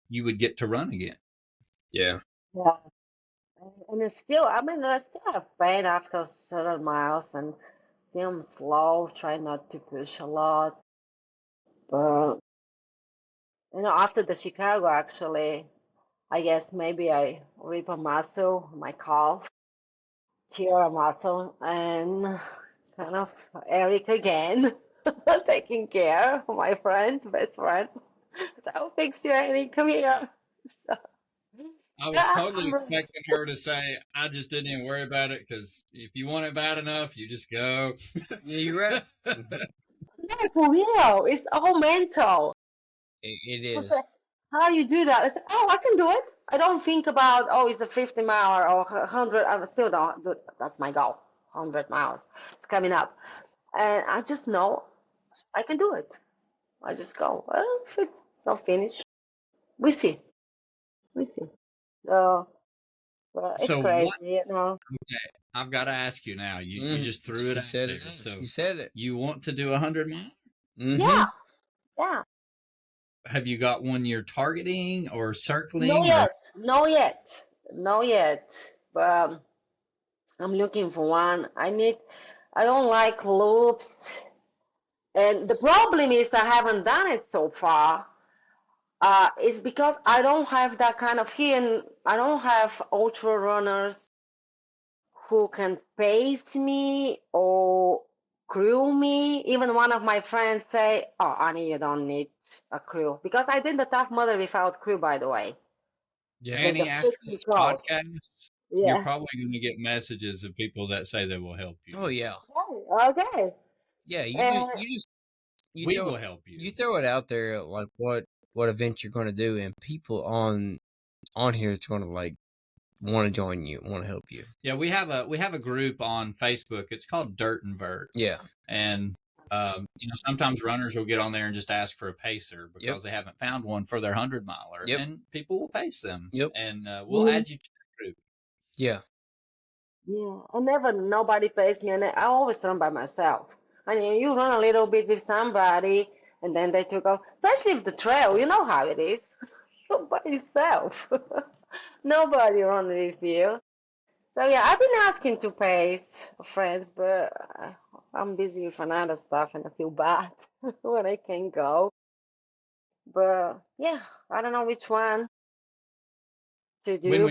you would get to run again.
Yeah.
Yeah. And it's still, I mean, I still have pain after certain miles, and still I'm slow, try not to push a lot. But, after the Chicago, actually, I guess maybe I rip a muscle, my calf, tear a muscle, and kind of Eric again, taking care of my friend, best friend. So I'll fix you, Eric, come here. So,
I was
yeah,
totally expecting her to say, I just didn't even worry about it, because if you want it bad enough, you just go.
Yeah, you're right.
no, for real, it's all mental.
It
I
is.
said, how you do that? I said, oh, I can do it. I don't think about, oh, it's a 50 mile or 100. I still don't do. That's my goal, 100 miles. It's coming up. And I just know I can do it. I just go, well, if it's not finished, we see. We see. So, well, it's
So
crazy,
what? Okay, I've got to ask you now. You just threw it out there. So
You said it.
you want to do 100 miles?
Yeah, yeah.
Have you got one you're targeting or circling?
No yet. No yet. No yet. But I'm looking for one. I don't like loops. And the problem is I haven't done it so far. It's because I don't have that kind of here. I don't have ultra runners who can pace me or crew me. Even one of my friends say, "Oh, Annie, you don't need a crew," because I did the Tough Mudder without crew, by the way.
Yeah.
Annie, after this podcast,
Yeah.
you're probably going to get messages of people that say they will help you.
Oh yeah.
Okay.
Yeah.
We will help you.
You throw it out there, like what event you're going to do, and people on here is going to like want to join you, want to help you.
Yeah, we have a group on Facebook. It's called Dirt and Vert.
Yeah.
And sometimes runners will get on there and just ask for a pacer because they haven't found one for their 100 miler, and people will pace them. And we'll add you to the group.
Yeah.
Yeah, nobody pays me, and I always run by myself. I mean, you run a little bit with somebody, and then they took off. Especially if the trail, you know how it is. You're by yourself. Nobody runs with you. So yeah, I've been asking to pace friends, but I'm busy with another stuff, and I feel bad when I can't go. But yeah, I don't know which one to do.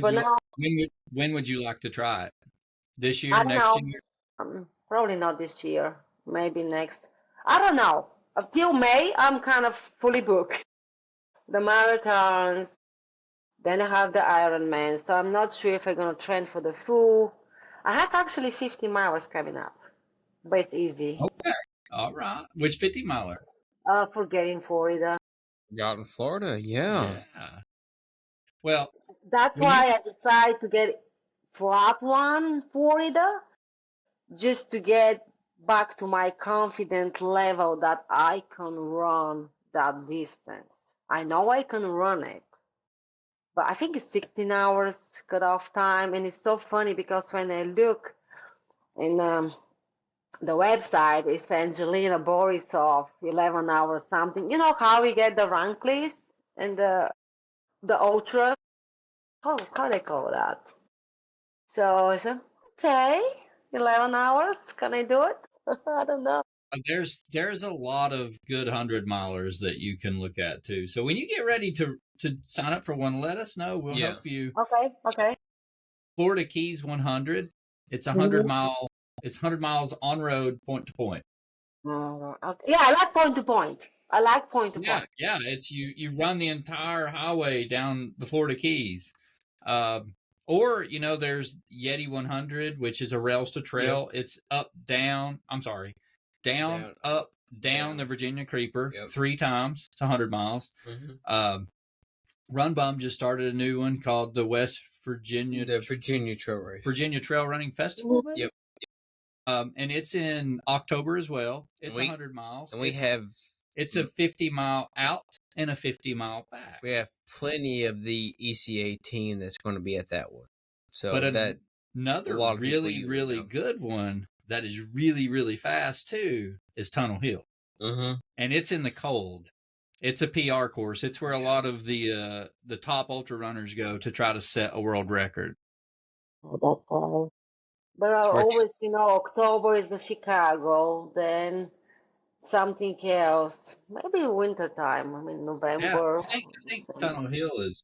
When would you like to try it? This year,
I don't
next
know.
year?
Probably not this year. Maybe next. I don't know. Until May, I'm kind of fully booked. The marathons, then I have the Ironman. So I'm not sure if I'm going to train for the full. I have actually 50 miles coming up, but it's easy.
Okay. All right. Which 50 miler?
For getting Florida.
Got in Florida, yeah.
Well,
that's why I decided to get flat one, Florida, just to get back to my confident level that I can run that distance. I know I can run it, but I think it's 16 hours cutoff time, and it's so funny because when I look in the website, it's Anny Borisov, 11 hours something. You know how we get the rank list and the ultra? How they call that? So I said, okay, 11 hours, can I do it? I don't know.
There's a lot of good 100 milers that you can look at too. So when you get ready to sign up for one, let us know. We'll help you.
Okay.
Florida Keys 100. It's 100 mile. It's 100 miles on road, point to point.
Okay. Yeah, I like point to point. Point.
Yeah. It's you run the entire highway down the Florida Keys. Or, there's Yeti 100, which is a rails to trail. Yep. It's down, up, down the Virginia Creeper 3 times. It's 100 miles. Run Bum just started a new one called the Virginia
Trail Race.
Virginia Trail Running Festival. Yep. And it's in October as well. It's 100 miles.
And
it's a 50 mile out and a 50 mile back.
We have plenty of the ECA team that's going to be at that one. So
But
that
another
a lot of people
really,
use it
really
now.
good one that is really, really fast too is Tunnel Hill.
Mm-hmm.
And it's in the cold. It's a PR course. It's where a lot of the top ultra runners go to try to set a world record.
Oh, that's all. But I
It's where
always, October is the Chicago, then something else. Maybe winter time. I mean,
Yeah,
November.
I think
December.
Tunnel Hill is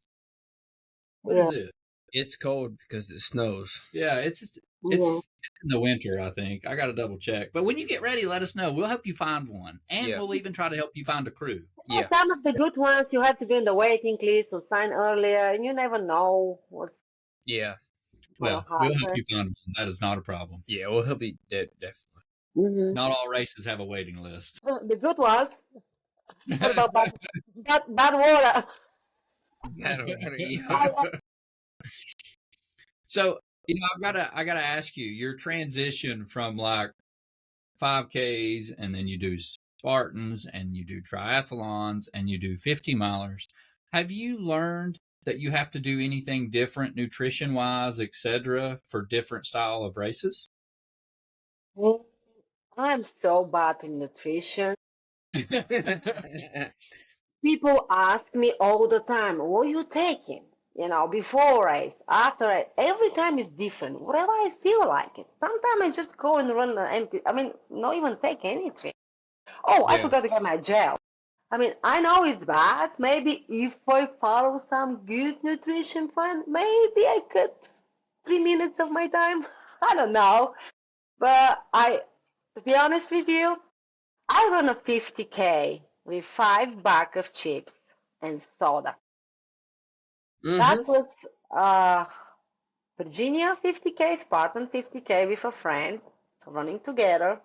what
Yeah,
is it?
it's cold because it snows.
Yeah, it's
yeah.
in the winter, I think. I got to double check. But when you get ready, let us know. We'll help you find one, and
Yeah.
we'll even try to help you find a crew.
Yeah.
Some of the good ones you have to be on the waiting list or sign earlier, and you never know what's
Yeah.
gonna
Well, we'll help
happen.
you find one. That is not a problem.
Yeah. Well, he'll be dead, definitely.
Hmm.
Not all races have a waiting list.
The good ones. What about bad water?
I don't know.
I,
Yeah.
So, I gotta ask you, your transition from like 5Ks and then you do Spartans and you do triathlons and you do 50 milers. Have you learned that you have to do anything different nutrition wise, etc., for different style of races?
I'm so bad in nutrition. People ask me all the time, what are you taking? Before race, after race, every time is different. Whatever I feel like it. Sometimes I just go and run an empty. I mean, not even take anything. Oh, I
Yeah.
forgot to get my gel. I mean, I know it's bad. Maybe if I follow some good nutrition plan, maybe I cut 3 minutes of my time. I don't know. But to be honest with you, I run a 50K with 5 bags of chips and soda. That
Mm-hmm.
was Virginia 50K, Spartan 50K with a friend running together.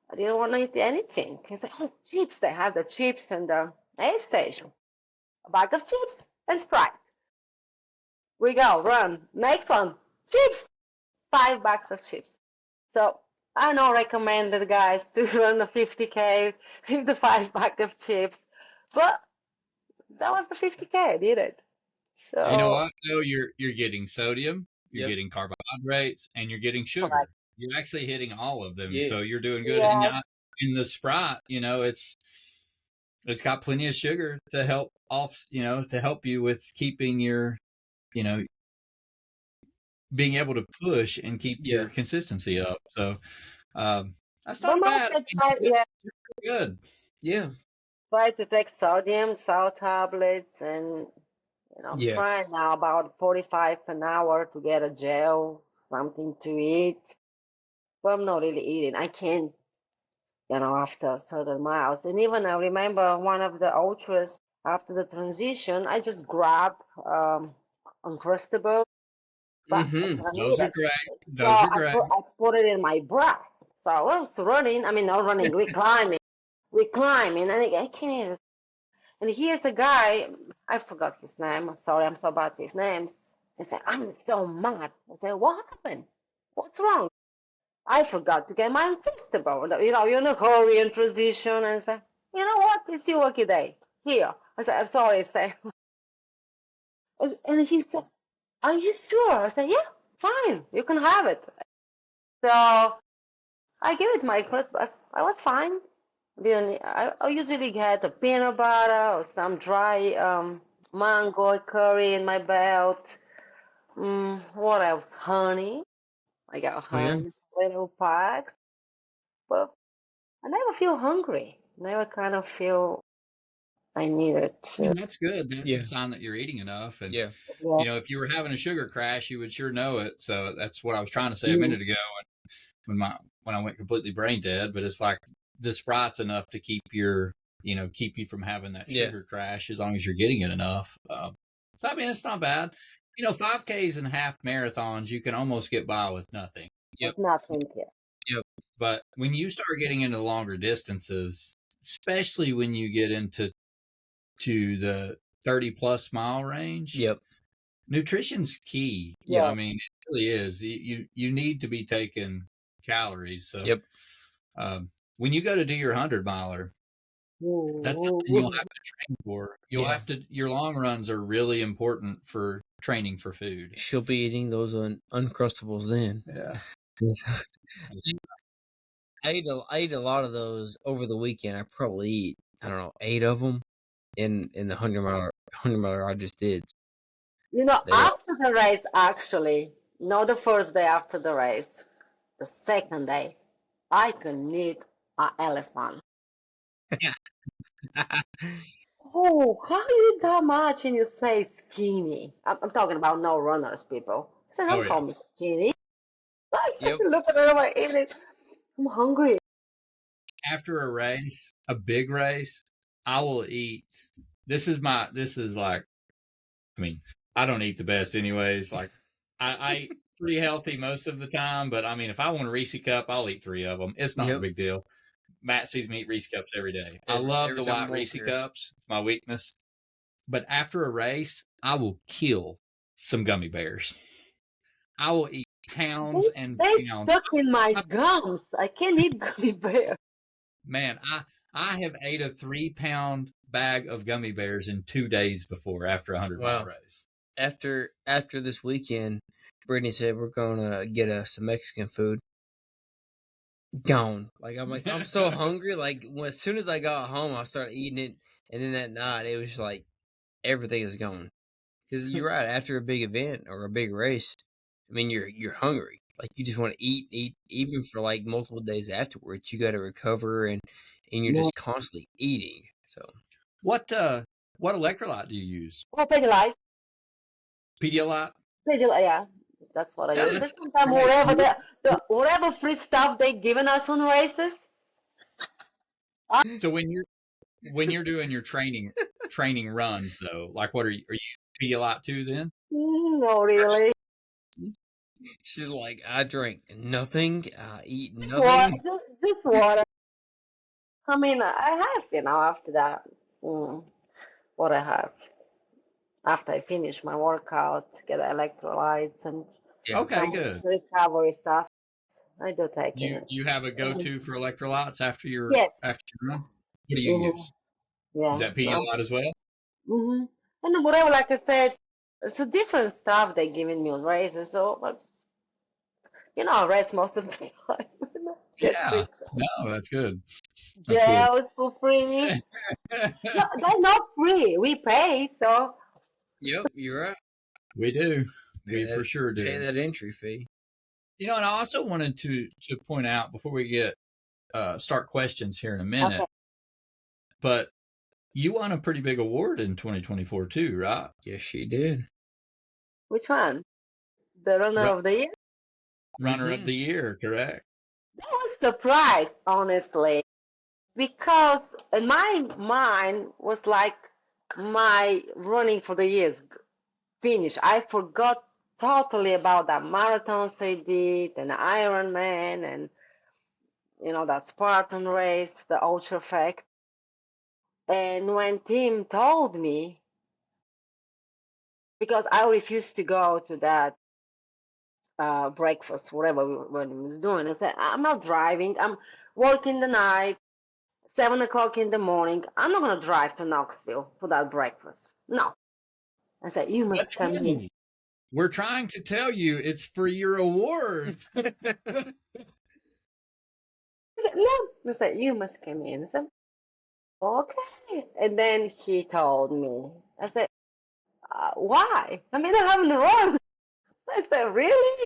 I didn't want to eat anything. He said, oh, chips. They have the chips and the aid station. A bag of chips and Sprite. We go, run. Next one, chips. 5 bags of chips. So I know recommended guys to run a 50K with the 5 bag of chips, but that was the 50K. I did it.
You know
So
what? So you're getting sodium, you're
Yep.
getting carbohydrates, and you're getting sugar.
correct.
You're actually hitting all of them,
Yeah.
so you're doing good. And
Yeah,
now in the Sprite, it's got plenty of sugar to help to help you with keeping your, you know, being able to push and keep
Yeah.
your consistency up. So that's
but
not bad.
mostly
Good.
Yeah.
try to take sodium, salt tablets, and
Yeah.
try now about 45 an hour to get a gel, something to eat. But I'm not really eating. I can't, after certain miles. And even I remember one of the ultras after the transition, I just grabbed Uncrustable, but I
Mm-hmm.
couldn't eat
Those are
it.
great.
So
Those are great.
I put it in my bra. So I was running. I mean, not running. We're climbing. We're climbing, and I can't. Eat. And here's a guy. I forgot his name. I'm sorry. I'm so bad with names. He said, "I'm so mad." I said, "What happened? What's wrong?" I forgot to get my Uncrustable. You're in a hurry and transition, and say, "You know what? It's your lucky day. Here." I said, "I'm sorry." I said, and he said, "Are you sure?" I said, "Yeah, fine. You can have it." So I gave it my first, but I was fine. I usually get a peanut butter or some dry mango curry in my belt. What else? Honey. I got
Oh yeah.
honey, little packs. But I never feel hungry. Never kind of feel I need it.
And that's good. That's
Yeah.
a sign that you're eating enough. And
Yeah.
Yeah.
if you were having a sugar crash, you would sure know it. So that's what I was trying to say a
Mm.
minute ago when I went completely brain dead. But it's like the Sprite's enough to keep keep you from having that
Yeah.
sugar crash as long as you're getting it enough. So I mean, it's not bad. 5Ks and half marathons, you can almost get by with nothing.
With nothing here.
But when you start getting into longer distances, especially when you get into the 30 plus mile range,
Yep.
nutrition's key.
Yeah.
I mean, it really is. You need to be taking calories. So
Yep.
when you go to do your 100 miler, That's something you'll have to train for. Your long runs are really important for training for food.
She'll be eating those Uncrustables then.
Yeah.
I ate a lot of those over the weekend. I probably eat, I don't know, 8 of them in the 100 miler I just did.
After the race, actually, not the first day after the race, the second day, I can eat an elephant. Oh, how you eat that much and you say skinny? I'm talking about no runners, people. I said, don't call me skinny. I said, look at her, I'm eating. I'm hungry.
After a race, a big race, I will eat. This is like, I mean, I don't eat the best anyways. Like, I eat pretty healthy most of the time, but I mean, if I want a Reese cup, I'll eat 3 of them. It's not a big deal. Matt sees me eat Reese cups every day. I love the white Reese cups. It's my weakness. But after a race, I will kill some gummy bears. I will eat pounds and pounds.
They stuck in my gums. I can't eat gummy bears.
Man, I have ate a 3-pound bag of gummy bears in 2 days before after a 100-mile race.
After this weekend, Brittany said we're gonna get us some Mexican food. Gone. Like I'm so hungry. Like as soon as I got home, I started eating it, and then that night it was like everything is gone. Because you're right. After a big event or a big race, I mean you're hungry. Like you just want to eat, even for like multiple days afterwards. You got to recover, and you're just constantly eating. So
what electrolyte do you use?
Pedialyte.
Pedialyte.
Pedialyte, yeah. That's what I use. Whatever free stuff they given us on races.
So when you're doing your training runs though, like what are you Pedialyte too then?
No, really.
She's like, I drink nothing, I eat nothing.
Water, just water. I mean, I have, after that, what I have. After I finish my workout, get electrolytes and
good
recovery stuff. I do take it.
You have a go-to for electrolytes after your run? What do you use?
Yeah.
Is that Pedialyte as well?
Mm-hmm. And whatever, like I said, it's a different stuff they're giving me on races. So, but, I race most of the time.
Yeah. No, that's good.
Gels for free. No, they're not free. We pay, so.
Yep, you're right.
We do. We for sure do.
Pay that entry fee.
And I also wanted to point out before we get start questions here in a minute, but you won a pretty big award in 2024 too, right?
Yes, she did.
Which one? The runner of the year?
Runner of the year, correct.
I was surprised, honestly, because in my mind was like my running for the year's finished. I forgot totally about that marathons I did and the Ironman and that Spartan race, the ultra effect. And when Tim told me, because I refused to go to that breakfast, whatever when he was doing, I said, I'm not driving. I'm working the night, 7 o'clock in the morning. I'm not going to drive to Knoxville for that breakfast. No. I said, you must come in.
We're trying to tell you it's for your award.
No. I said, you must come in. I said, okay. And then he told me. I said, why? I mean, I haven't run. I said, really?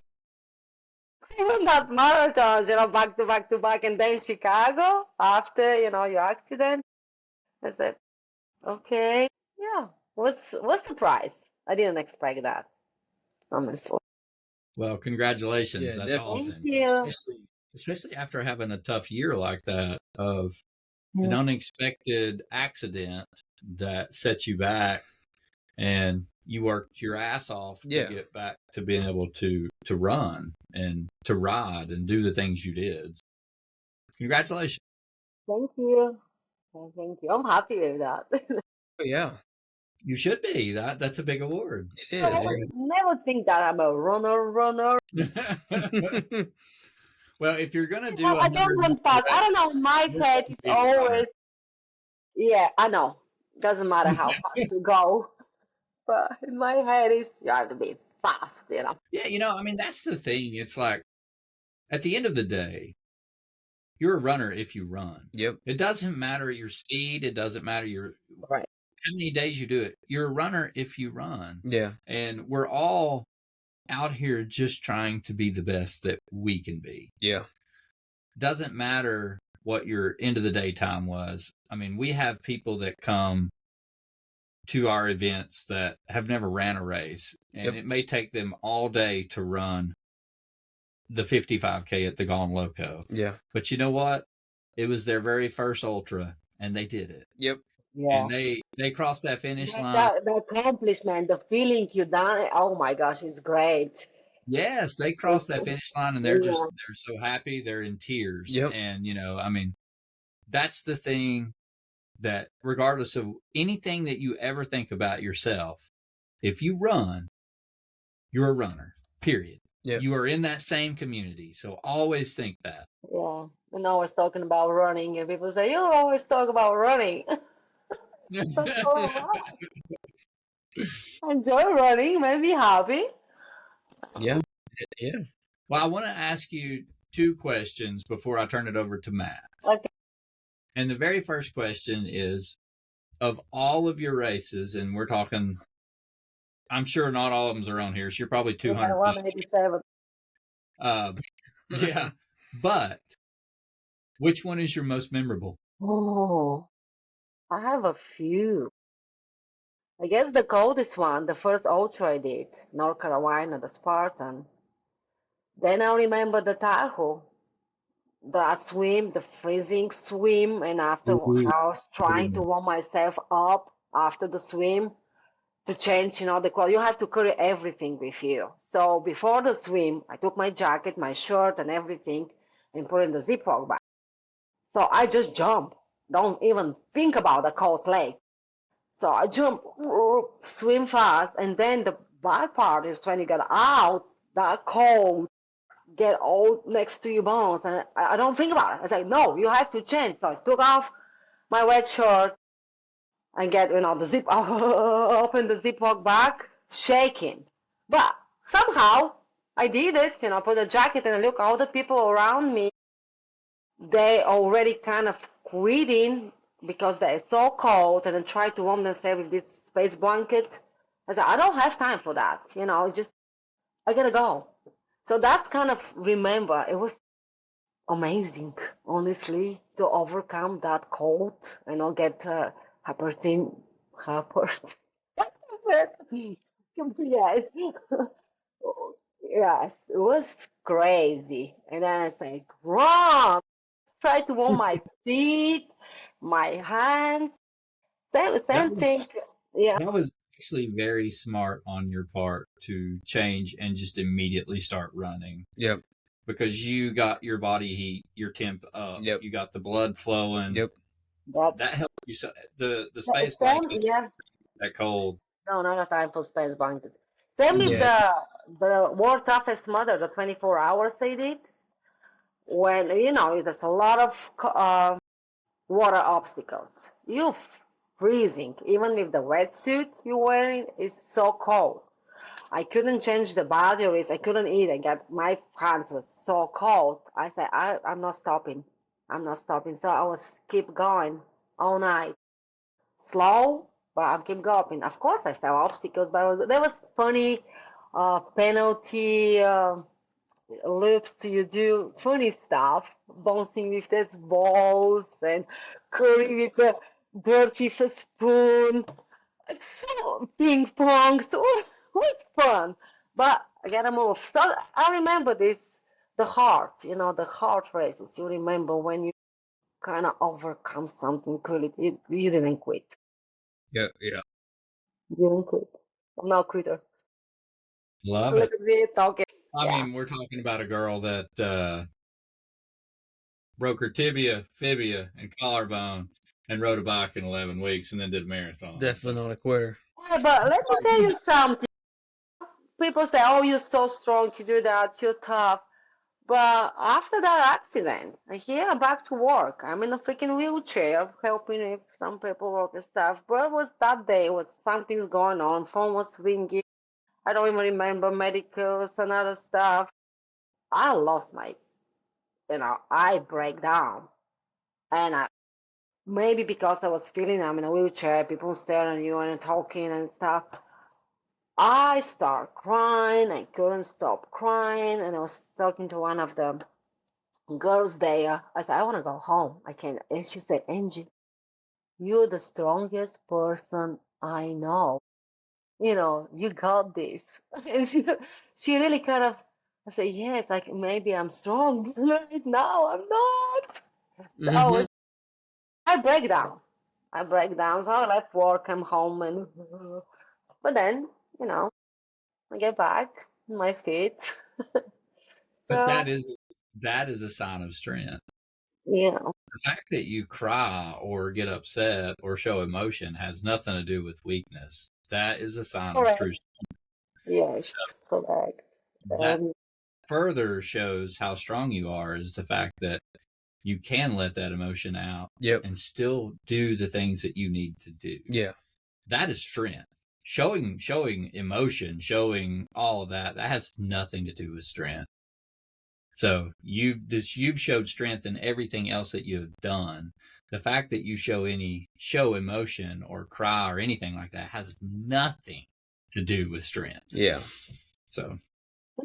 Even that marathons, back to back to back, and then Chicago after, your accident. I said, okay, yeah. Was surprised. I didn't expect that, honestly.
Well, congratulations.
Yeah,
that's
definitely.
awesome.
Thank you.
Especially after having a tough year like that of an unexpected accident that set you back, and you worked your ass off to get back to being able to run and to ride and do the things you did. Congratulations.
Thank you. Thank you. I'm happy with that.
Yeah.
You should be. That's a big award.
It is.
I would never think that I'm a runner.
Well, if you're going to do
I don't run fast. I don't know. My head is always Yeah, I know. Doesn't matter how fast you go, but in my head is you have to be fast, you know.
Yeah, I mean, that's the thing. It's like, at the end of the day, you're a runner if you run.
Yep.
It doesn't matter your speed. It doesn't matter
Right.
how many days you do it. You're a runner if you run.
Yeah.
And we're all out here just trying to be the best that we can be.
Yeah.
Doesn't matter what your end of the day time was. I mean, we have people that come to our events that have never ran a race, and it may take them all day to run the 55K at the Gone Loco.
Yeah.
But you know what? It was their very first ultra, and they did it.
Yep.
Yeah.
And they crossed that finish line.
The accomplishment, the feeling you done, oh my gosh, it's great.
Yes, they crossed that finish line, and they're so happy. They're in tears.
Yep.
And, I mean, that's the thing that regardless of anything that you ever think about yourself, if you run, you're a runner, period.
Yep.
You are in that same community. So always think that.
Yeah. And always talking about running, and people say, you always talk about running. Enjoy running, make me happy.
Yeah. Yeah.
Well, I want to ask you 2 questions before I turn it over to Matt.
Okay.
And the very first question is, of all of your races, and we're talking, I'm sure not all of them are on here, so you're probably 200.
187.
Yeah, but which one is your most memorable?
Oh, I have a few. I guess the coldest one, the first ultra I did, North Carolina, the Spartan. Then I remember the Tahoe, that swim, the freezing swim, and after I was trying to warm myself up after the swim to change, the clothes. You have to carry everything with you. So before the swim, I took my jacket, my shirt, and everything, and put in the Ziploc bag. So I just jump, don't even think about the cold lake. So I jump, swim fast, and then the bad part is when you get out, that cold get all next to your bones, and I don't think about it. I say, no, you have to change. So I took off my wet shirt and get, the zip, open the Ziploc bag, shaking. But somehow I did it, put a jacket, and look, all the people around me, they already kind of quitting because they're so cold, and then try to warm themselves with this space blanket. I said, I don't have time for that. I gotta go. So that's kind of remember, it was amazing, honestly, to overcome that cold and not get hypertension. Yes. Yes, it was crazy. And then I said, run, try to warm my feet, my hands. Same thing. Yeah.
That was actually very smart on your part to change and just immediately start running.
Yep.
Because you got your body heat, your temp up.
Yep.
You got the blood flowing.
Yep.
That helped you. The space blanket.
Yeah.
That cold.
No, not a time for space blankets. Same with the world toughest mother, the 24 hours I did. When, there's a lot of water obstacles. You freezing. Even with the wetsuit you're wearing, it's so cold. I couldn't change the batteries. I couldn't eat. My hands were so cold. I said, I'm not stopping. I'm not stopping. So I was keep going all night. Slow, but I keep going. Of course, I fell obstacles, but there was funny penalty loops. You do funny stuff, bouncing with these balls and curling with the dirt with a spoon, so ping pong. So it was fun, but I gotta move. So I remember the heart, the heart races. You remember when you kind of overcome something cool. You didn't quit.
Yeah.
You didn't quit. I'm not a quitter.
Love it.
Okay.
I mean, we're talking about a girl that broke her tibia, fibia, and collarbone and rode a bike in 11 weeks and then did a marathon.
Definitely not a quitter.
Yeah, but let me tell you something. People say, oh, you're so strong, you do that, you're tough. But after that accident, here I'm back to work. I'm in a freaking wheelchair, helping with some paperwork and stuff. But it was that day was something's going on. Phone was ringing. I don't even remember medicals and other stuff. I lost my, I break down, and maybe because I was feeling I'm in a wheelchair, people staring at you and talking and stuff. I start crying. I couldn't stop crying, and I was talking to one of the girls there. I said, I want to go home. I can't. And she said, Angie, you're the strongest person I know. You got this. And she really kind of, I said, yes, maybe I'm strong. Right now, I'm not. So I break down. I break down. So I left work, I'm home, but then, you know, I get back on my feet.
But
So,
that is a sign of strength.
yeah.
The fact that you cry or get upset or show emotion has nothing to do with weakness. That is a sign of true
Correct. Yes,
So
correct.
that further shows how strong you are is the fact that you can let that emotion out and still do the things that you need to do.
Yeah.
That is strength. Showing emotion, showing all of that has nothing to do with strength. So you've showed strength in everything else that you have done. The fact that you show emotion or cry or anything like that has nothing to do with strength.
Yeah.
So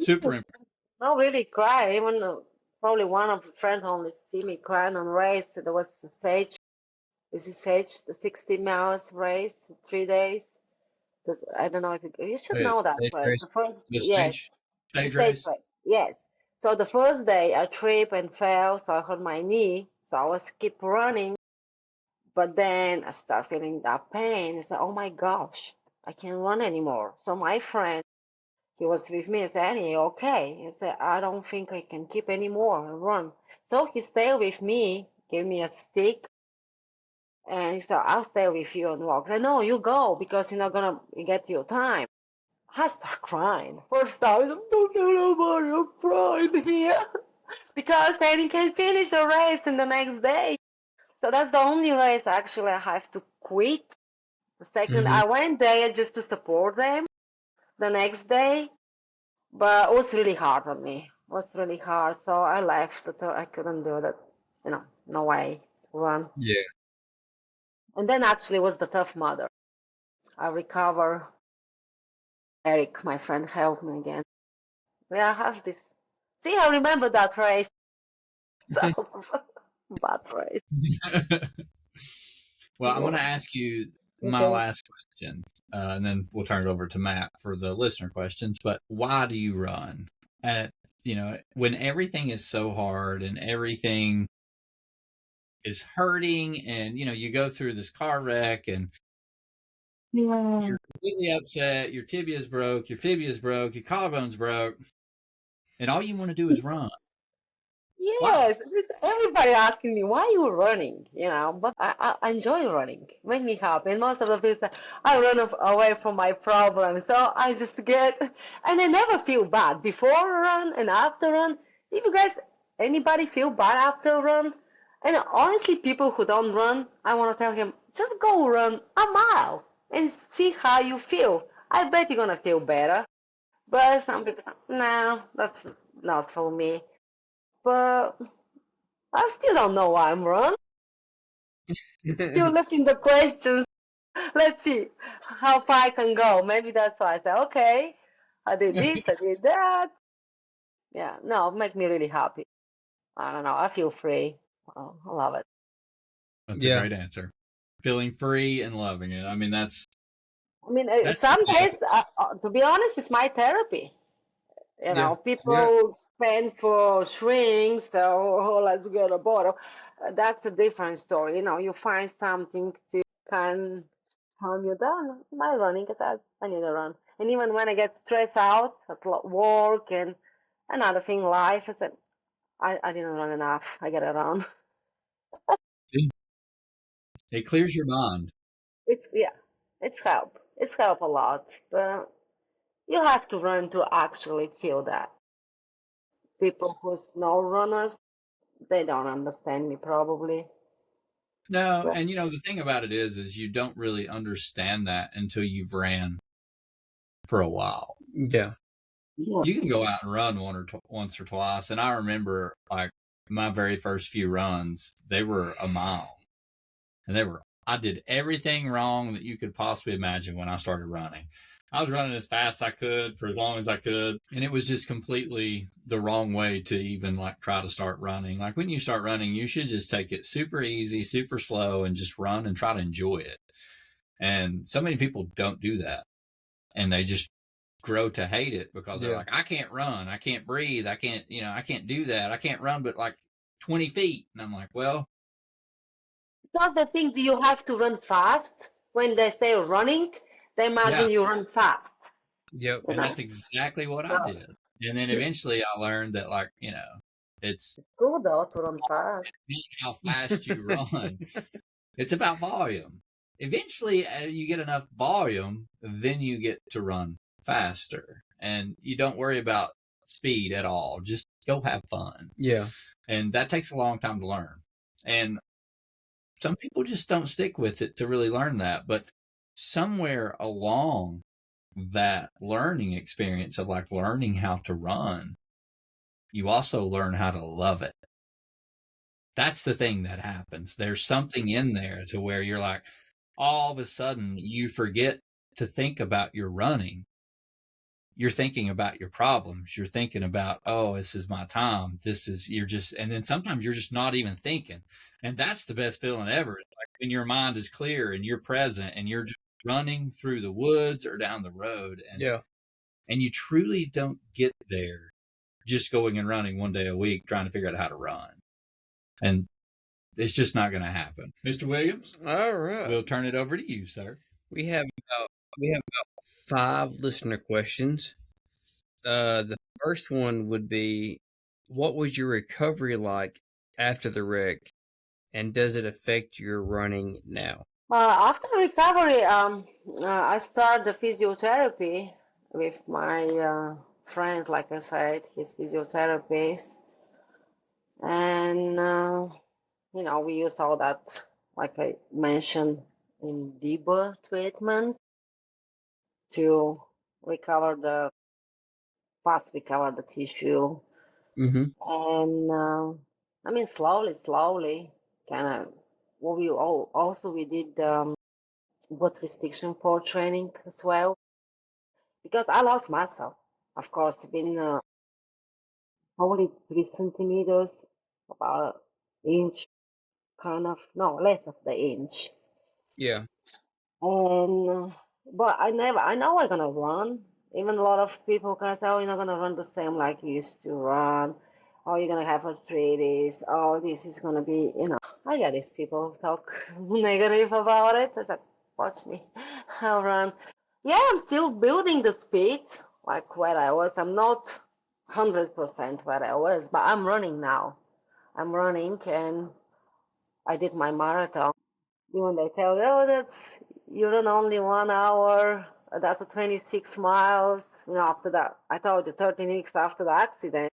super impressive.
Not really cry. Even probably one of the friends only see me crying on race. There was the Sage. Is it Sage? The 60 miles race, 3 days. I don't know if you should know that. Right? The first,
The
yes, the
stage
stage
race.
race. Yes. So the first day I tripped and fell, so I hurt my knee. So I was keep running, but then I start feeling that pain. I said, "Oh my gosh, I can't run anymore." So my friend, he was with me. I said, Annie, okay? He said, I don't think I can keep anymore and run. So he stayed with me, gave me a stick, and he said, I'll stay with you and walk. I said, no, you go because you're not going to get your time. I start crying. First time, I said, don't tell nobody, I'm crying here. Because Annie can finish the race in the next day. So that's the only race actually I have to quit. The second, I went there just to support them the next day. But it was really hard on me. It was really hard. So I left. I couldn't do that. No way to run.
Yeah.
And then actually was the Tough Mudder. I recover. Eric, my friend, helped me again. Yeah, I have this. See, I remember that race. That was a bad race.
Well, I'm going to ask you my last question, and then we'll turn it over to Matt for the listener questions. But why do you run? When everything is so hard and everything is hurting, and you go through this car wreck, and you're completely upset. Your tibia's broke, your fibua's broke, your collarbone's broke, and all you want to do is run.
Yes, everybody asking me why you running, but I enjoy running. Make me happy. And most of the people say, I run away from my problems. So I just and I never feel bad before a run and after run. If you guys, anybody feel bad after a run? And honestly, people who don't run, I want to tell him, just go run a mile and see how you feel. I bet you're going to feel better. But some people say, no, that's not for me. But I still don't know why I'm wrong. Still looking the questions. Let's see how far I can go. Maybe that's why I say, okay, I did this, I did that. Yeah, no, make me really happy. I don't know. I feel free. Oh, I love it.
That's a great answer. Feeling free and loving it. I mean,
some days, to be honest, it's my therapy. People spend for shrinks, so let's get a bottle. That's a different story. You find something to can calm you down. My running, because I need to run. And even when I get stressed out at work and another thing, life, I said, I didn't run enough. I gotta run.
It clears your mind.
It's help. It's help a lot. But you have to run to actually feel that. people who's no runners, they don't understand me probably.
No,
But
and the thing about it is you don't really understand that until you've ran for a while.
Yeah.
yeah,
You can go out and run once or twice, and I remember like my very first few runs, they were a mile, and I did everything wrong that you could possibly imagine when I started running. I was running as fast as I could for as long as I could, and it was just completely the wrong way to even like try to start running. Like when you start running, you should just take it super easy, super slow, and just run and try to enjoy it. And so many people don't do that, and they just grow to hate it because they're like, I can't run, I can't breathe, I can't do that, I can't run but like 20 feet. And I'm like, well,
because they think you have to run fast. When they say running, they imagine you run fast.
Yep.
And that's exactly what I did. And then eventually I learned that, like, it's
good though to run fast.
how fast you run. It's about volume. Eventually, you get enough volume, then you get to run faster. And you don't worry about speed at all. Just go have fun.
Yeah.
And that takes a long time to learn. And some people just don't stick with it to really learn that. But somewhere along that learning experience of like learning how to run, you also learn how to love it. That's the thing that happens. There's something in there to where you're like, all of a sudden you forget to think about your running. You're thinking about your problems. You're thinking about, oh, this is my time. And then sometimes you're just not even thinking. And that's the best feeling ever. It's like when your mind is clear and you're present and you're just running through the woods or down the road. And you truly don't get there just going and running one day a week, trying to figure out how to run. And it's just not going to happen. Mr. Williams?
All right.
We'll turn it over to you, sir.
We have about 5 listener questions. The first one would be, what was your recovery like after the wreck, and does it affect your running now?
After recovery, I started the physiotherapy with my friend, like I said, he's physiotherapist. And, we use all that, like I mentioned, in deeper treatment to recover the tissue.
Mm-hmm.
And slowly, kind of. We did butt restriction for training as well, because I lost muscle. Of course, been only 3 centimeters, about an inch, less of the inch.
Yeah.
And but I know I'm gonna run. Even a lot of people can say, "Oh, you're not gonna run the same like you used to run. Oh, you're gonna have arthritis. Oh, this is gonna be, I get these people talk negative about it. I said, watch me, I'll run. Yeah, I'm still building the speed like where I was. I'm not 100% where I was, but I'm running now. I'm running, and I did my marathon. Even they tell you, oh, you run only 1 hour, that's a 26 miles. After that, I told you 13 weeks after the accident,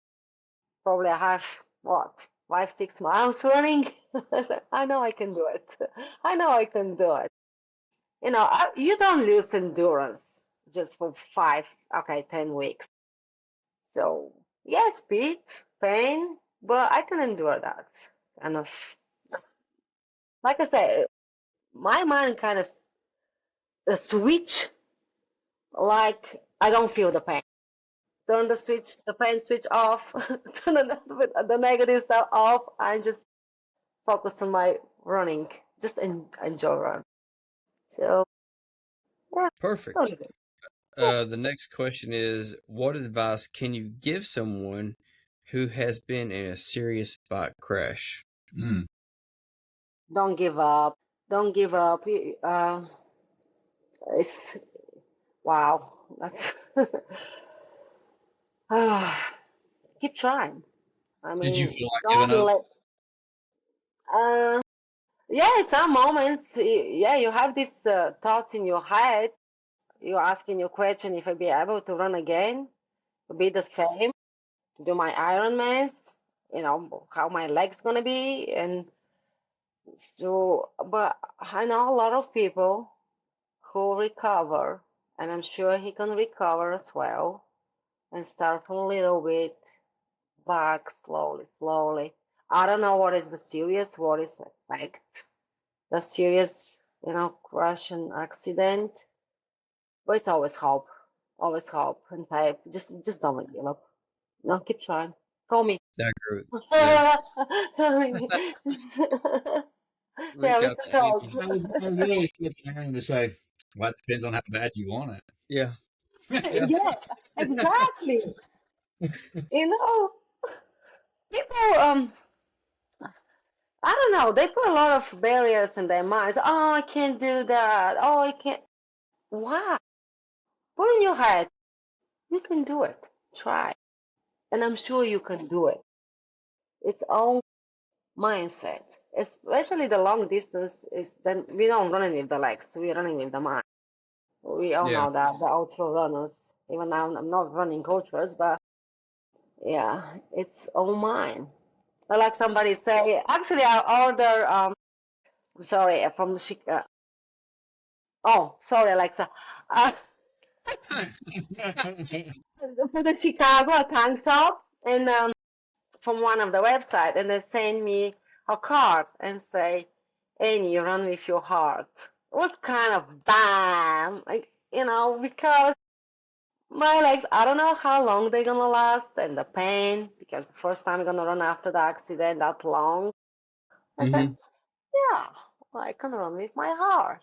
probably I have, 5-6 miles running. I said, I know I can do it. I know I can do it. You don't lose endurance just for 10 weeks. So, yeah, speed, pain, but I can endure that. Kind of, like I said, my mind kind of switch, like I don't feel the pain. Turn the pain switch off, turn the negative stuff off. I just focus on my running, just enjoy run. So, yeah.
Perfect. The next question is, what advice can you give someone who has been in a serious bike crash?
Don't give up. Don't give up. It's wow. That's keep trying. I mean,
did you feel like giving up?
Yeah, some moments. Yeah, you have these thoughts in your head. You're asking your question if I'll be able to run again, to be the same. to do my Ironmans, how my legs gonna be, and so. But I know a lot of people who recover, and I'm sure he can recover as well, and start from a little bit back slowly, slowly. I don't know what is the serious, what is effect, the serious, crash and accident. But it's always hope, and faith. Just don't give up. No, keep trying. Call me.
That group.
Call me. Yeah,
Reach
we
out
can
to
talk.
anyone.
I was really trying to say, well, it depends on how bad you want it.
Yeah.
Yeah, exactly. You know, people, I don't know, they put a lot of barriers in their minds. Oh, I can't do that. Oh, I can't. Why? Put in your head, you can do it. Try. And I'm sure you can do it. It's all mindset. Especially the long distance is then we don't run with the legs, we're running with the mind. We all
Yeah.
know that the ultra runners, even now I'm not running ultras, but yeah, it's all mine. Like somebody say, actually I order sorry, from oh, sorry, Alexa. Uh, for the Chicago tank top, and from one of the website, and they send me a card and say, "Annie, you run with your heart." It was kind of bam, like because my legs, I don't know how long they're gonna last, and the pain because the first time I'm gonna run after the accident that long. I said, yeah, I can run with my heart.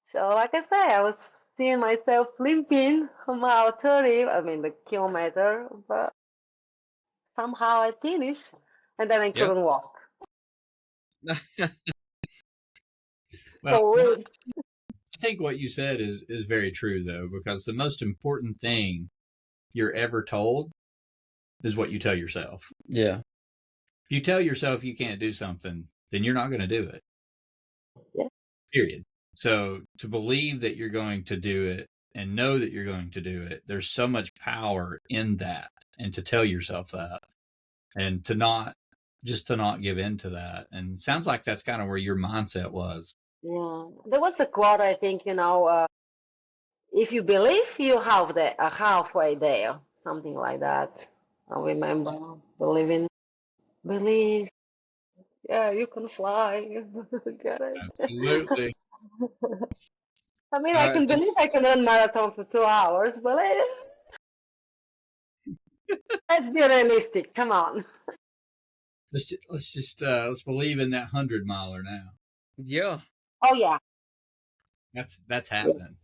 So, like I say, I was seeing myself limping a mile 30, I mean the kilometer, but somehow I finished, and then I
Yep.
couldn't walk.
Well,
So,
I think what you said is very true, though, because the most important thing you're ever told is what you tell yourself.
Yeah.
If you tell yourself you can't do something, then you're not going to do it.
yeah,
Period. So to believe that you're going to do it and know that you're going to do it, there's so much power in that. And to tell yourself that and to not give in to that. And it sounds like that's kind of where your mindset was.
yeah. There was a quote, I think, if you believe, you have halfway there, something like that. I remember believe, yeah, you can fly. Get it?
Absolutely.
I mean, I can believe I can run marathon for 2 hours, but let's be realistic. Come on.
Let's believe in that 100-miler now.
Yeah.
Oh yeah,
That's
yeah.
happening.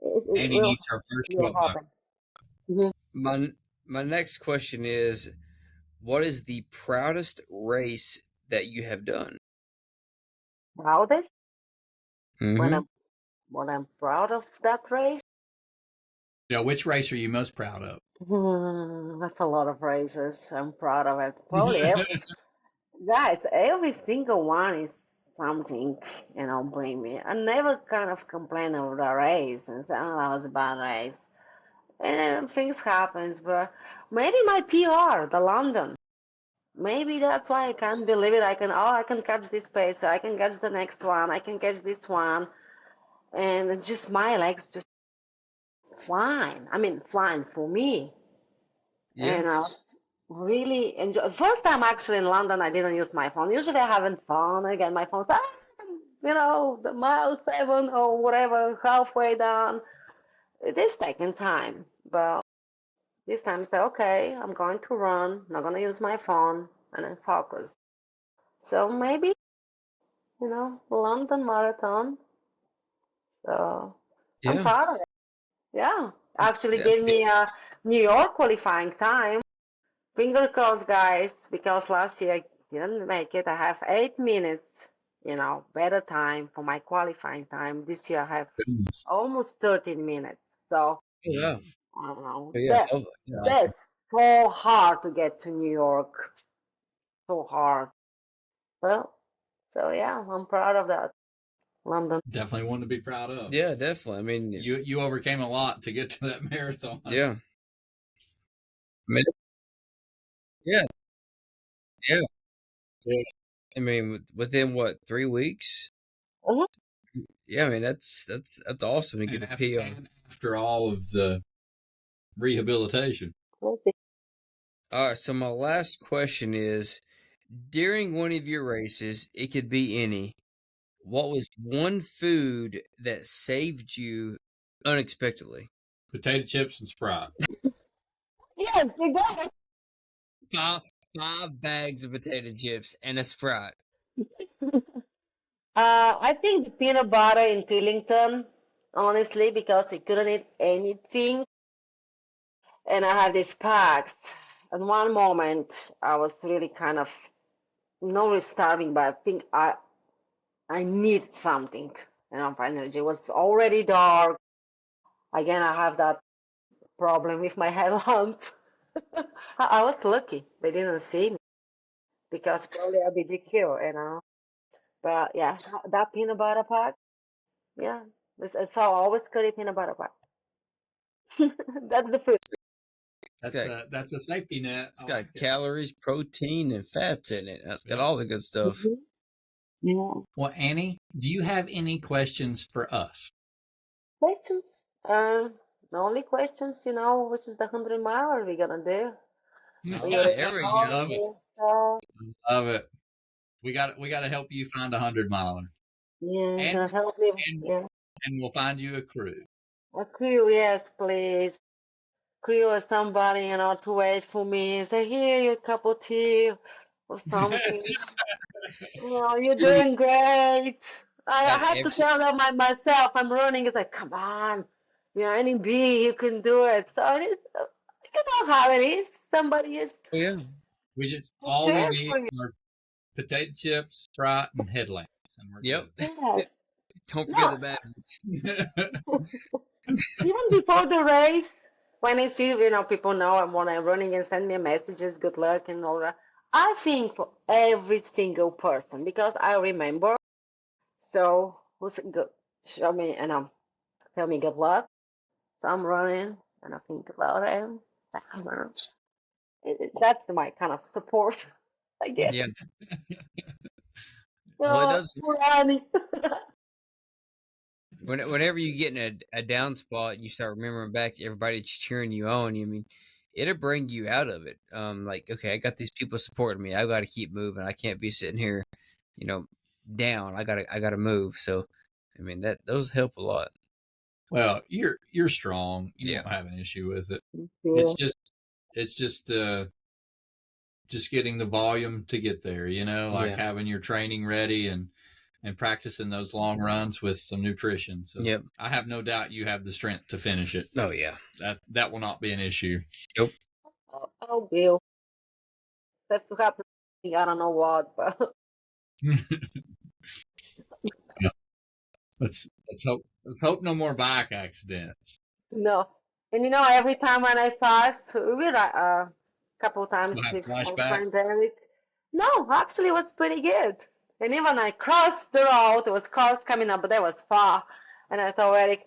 It
Annie needs her first
will
12 miles.
happen. Mhm.
My next question is, what is the proudest race that you have done?
Proudest?
Mm-hmm.
When I'm proud of that race?
Yeah, which race are you most proud of?
That's a lot of races. I'm proud of it. Probably guys, every single one is something, bring me. I never kind of complain over the race and say, oh, that was a bad race. And then things happens, but maybe my PR, the London. Maybe that's why I can't believe it. I can catch this pace, I can catch the next one, I can catch this one. And just my legs just flying. I mean, flying for me.
Yeah.
And I was really enjoy. First time actually in London, I didn't use my phone. Usually I haven't fun. Again, my phone, the mile 7 or whatever, halfway down. It is taking time, but this time I said, okay, I'm going to run. Not gonna use my phone and then focus. So maybe, London Marathon. So I'm
Yeah.
proud of it. Yeah, actually
Yeah.
gave me a New York qualifying time. Finger crossed, guys, because last year I didn't make it. I have 8 minutes, better time for my qualifying time. This year I have
Goodness.
almost 13 minutes. So
Yeah.
I don't know.
Yeah.
That's so hard to get to New York. So hard. Well, so yeah, I'm proud of that. London.
Definitely one to be proud of.
Yeah, definitely. I mean,
You overcame a lot to get to that marathon.
yeah. I mean, Yeah, yeah.
Yeah.
I mean, within what, 3 weeks?
Mhm.
Yeah, I mean that's awesome to get
And
a P on.
after all of the rehabilitation.
Okay.
All right, so my last question is: during one of your races, it could be any. What was one food that saved you unexpectedly?
Potato chips and Sprite.
Yes, you got it.
Five, 5 bags of potato chips and a Sprite.
I think the peanut butter in Killington, honestly, because I couldn't eat anything, and I had these packs. At one moment, I was really kind of not really starving, but I think I need something enough energy. It was already dark. Again, I have that problem with my headlamp. I was lucky; they didn't see me because probably I'll be DQ. But yeah, that peanut butter pack, yeah, it's how I always carry peanut butter pack. That's the food.
It's got
That's a safety net.
it's got calories, protein, and fats in it. It's got all the good stuff.
Mhm. Yeah.
Well, Annie, do you have any questions for us?
Questions? The only questions, which is the 100 miler we're gonna do. We
Oh,
already
there we
know.
Love it. Love it. We got to help you find 100 miler,
Yeah, you're
and
gonna help me.
and
Yeah.
and we'll find you a crew.
A crew, yes, please. Crew or somebody, to wait for me. Say, here, you cup of tea or something. You're
Really
doing great. I
got
have to
every
tell them myself. I'm running. It's like, come on. You're any B. You can do it. So you know how it is. Somebody is
oh, yeah.
We just all we
cheering
need
for you.
are potato chips, Sprite, and headlamps, and we're
Yep.
Yes.
Don't forget
No,
the batteries.
good.
even before the race, when I see, people know when I'm running and send me messages, good luck and all that. I think for every single person because I remember. So who's good? Show me and tell me good luck. So I'm running and I think about it. I don't know. That's my kind of support, I guess.
Yeah. Well, it
Oh,
does.
poor Annie.
Whenever you get in a down spot, you start remembering back to everybody that's cheering you on. I mean, it'll bring you out of it. Like, okay, I got these people supporting me. I got to keep moving. I can't be sitting here, you know, down. I gotta move. So, I mean, those help a lot.
Well, you're strong. You
Yeah.
won't have an issue with it.
Yeah.
It's just getting the volume to get there. Like
Yeah.
having your training ready and practicing those long runs with some nutrition. So
Yep.
I have no doubt you have the strength to finish it.
Oh yeah.
That will not be an issue.
Nope.
Oh, Bill. That to happen. I don't know what, but
Let's hope no more bike accidents.
no. And every time when I pass, we a couple times
We'll have
with our
flashback.
friend Eric. No, actually, it was pretty good. And even I crossed the road, there was cars coming up, but that was far. And I thought, Eric,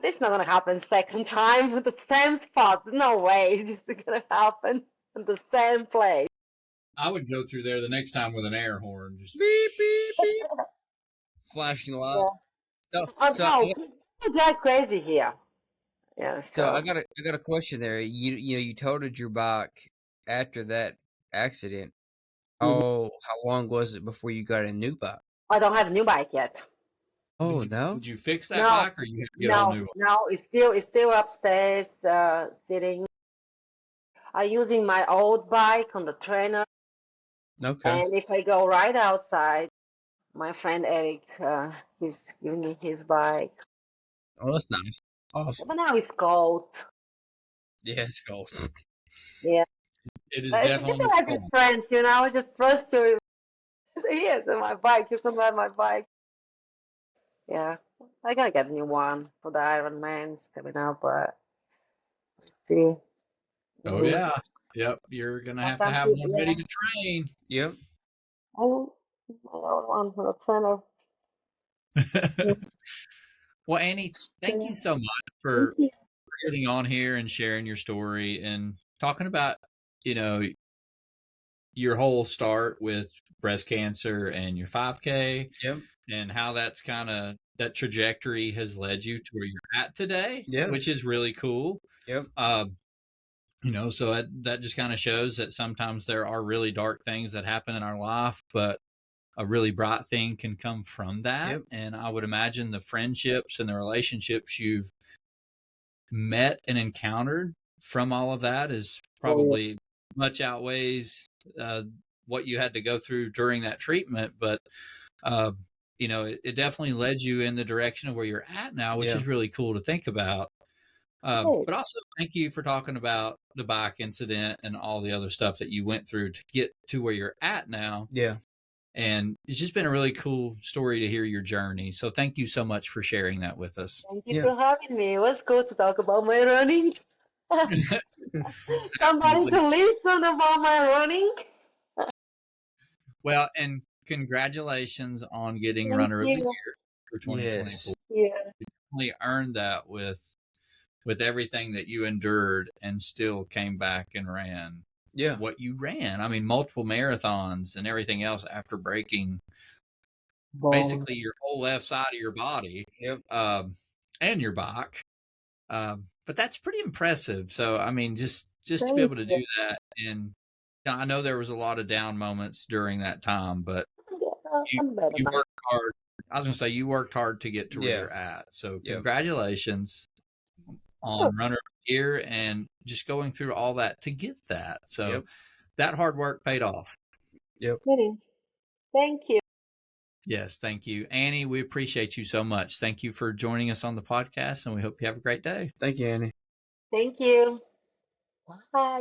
this is not gonna happen second time with the same spot. No way, this is gonna happen in the same place.
I would go through there the next time with an air horn. Just
Beep beep beep. Flashing
Yeah.
lights. So
Oh
so
no, people get crazy here. Yeah,
so I
so
got a question there. You totaled your bike after that accident.
mhm.
How long was it before you got a new bike?
I don't have a new bike yet.
Oh
did
no.
you fix that
No,
bike or you have to get a whole new one?
no, it's still upstairs, sitting. I'm using my old bike on the trainer,
Okay.
and if I go right outside, my friend Eric, he's giving me his bike.
Oh, that's nice. Awesome.
But now it's cold.
Yeah, it's cold.
Yeah,
It is
but it's
definitely
just like his
cold.
friends, just trust you. Say, here's my bike. You can ride my bike. Yeah, I gotta get a new one for the Ironman. It's coming up, but see.
Oh
Mhm.
yeah. Yep. You're gonna have to
Sometimes,
have one ready
yeah.
to train.
Yep.
Oh, my old one for the trainer.
Well, Annie, thank
Yeah.
you so much
Thank
for
you.
getting on here and sharing your story and talking about, you know, your whole start with breast cancer and your 5K,
Yep.
and how that's kind of that trajectory has led you to where you're at today,
Yeah.
which is really cool.
Yep.
So that just kind of shows that sometimes there are really dark things that happen in our life, but a really bright thing can come from that.
Yep.
And I would imagine the friendships and the relationships you've met and encountered from all of that is probably much outweighs what you had to go through during that treatment. But it definitely led you in the direction of where you're at now, which is really cool to think about. But also thank you for talking about the bike incident and all the other stuff that you went through to get to where you're at now.
Yeah.
And it's just been a really cool story to hear your journey. So thank you so much for sharing that with us.
Thank you for having me. It was good to talk about my running. Somebody to listen about my running.
Well, and congratulations on getting Runner of the Year for 2024.
Yes.
Yeah.
You definitely earned that with everything that you endured and still came back and ran what you ran. I mean, multiple marathons and everything else after breaking basically your whole left side of your body and your bike. But that's pretty impressive. So, I mean, just to be able to do that. And I know there was a lot of down moments during that time, but you worked hard. I was going to say you worked hard to get to where you're at. So congratulations on Runner of the Year and just going through all that to get that. So that hard work paid off.
Yep.
Thank you.
Yes, thank you. Annie, we appreciate you so much. Thank you for joining us on the podcast, and we hope you have a great day.
Thank you, Annie.
Thank you. Bye.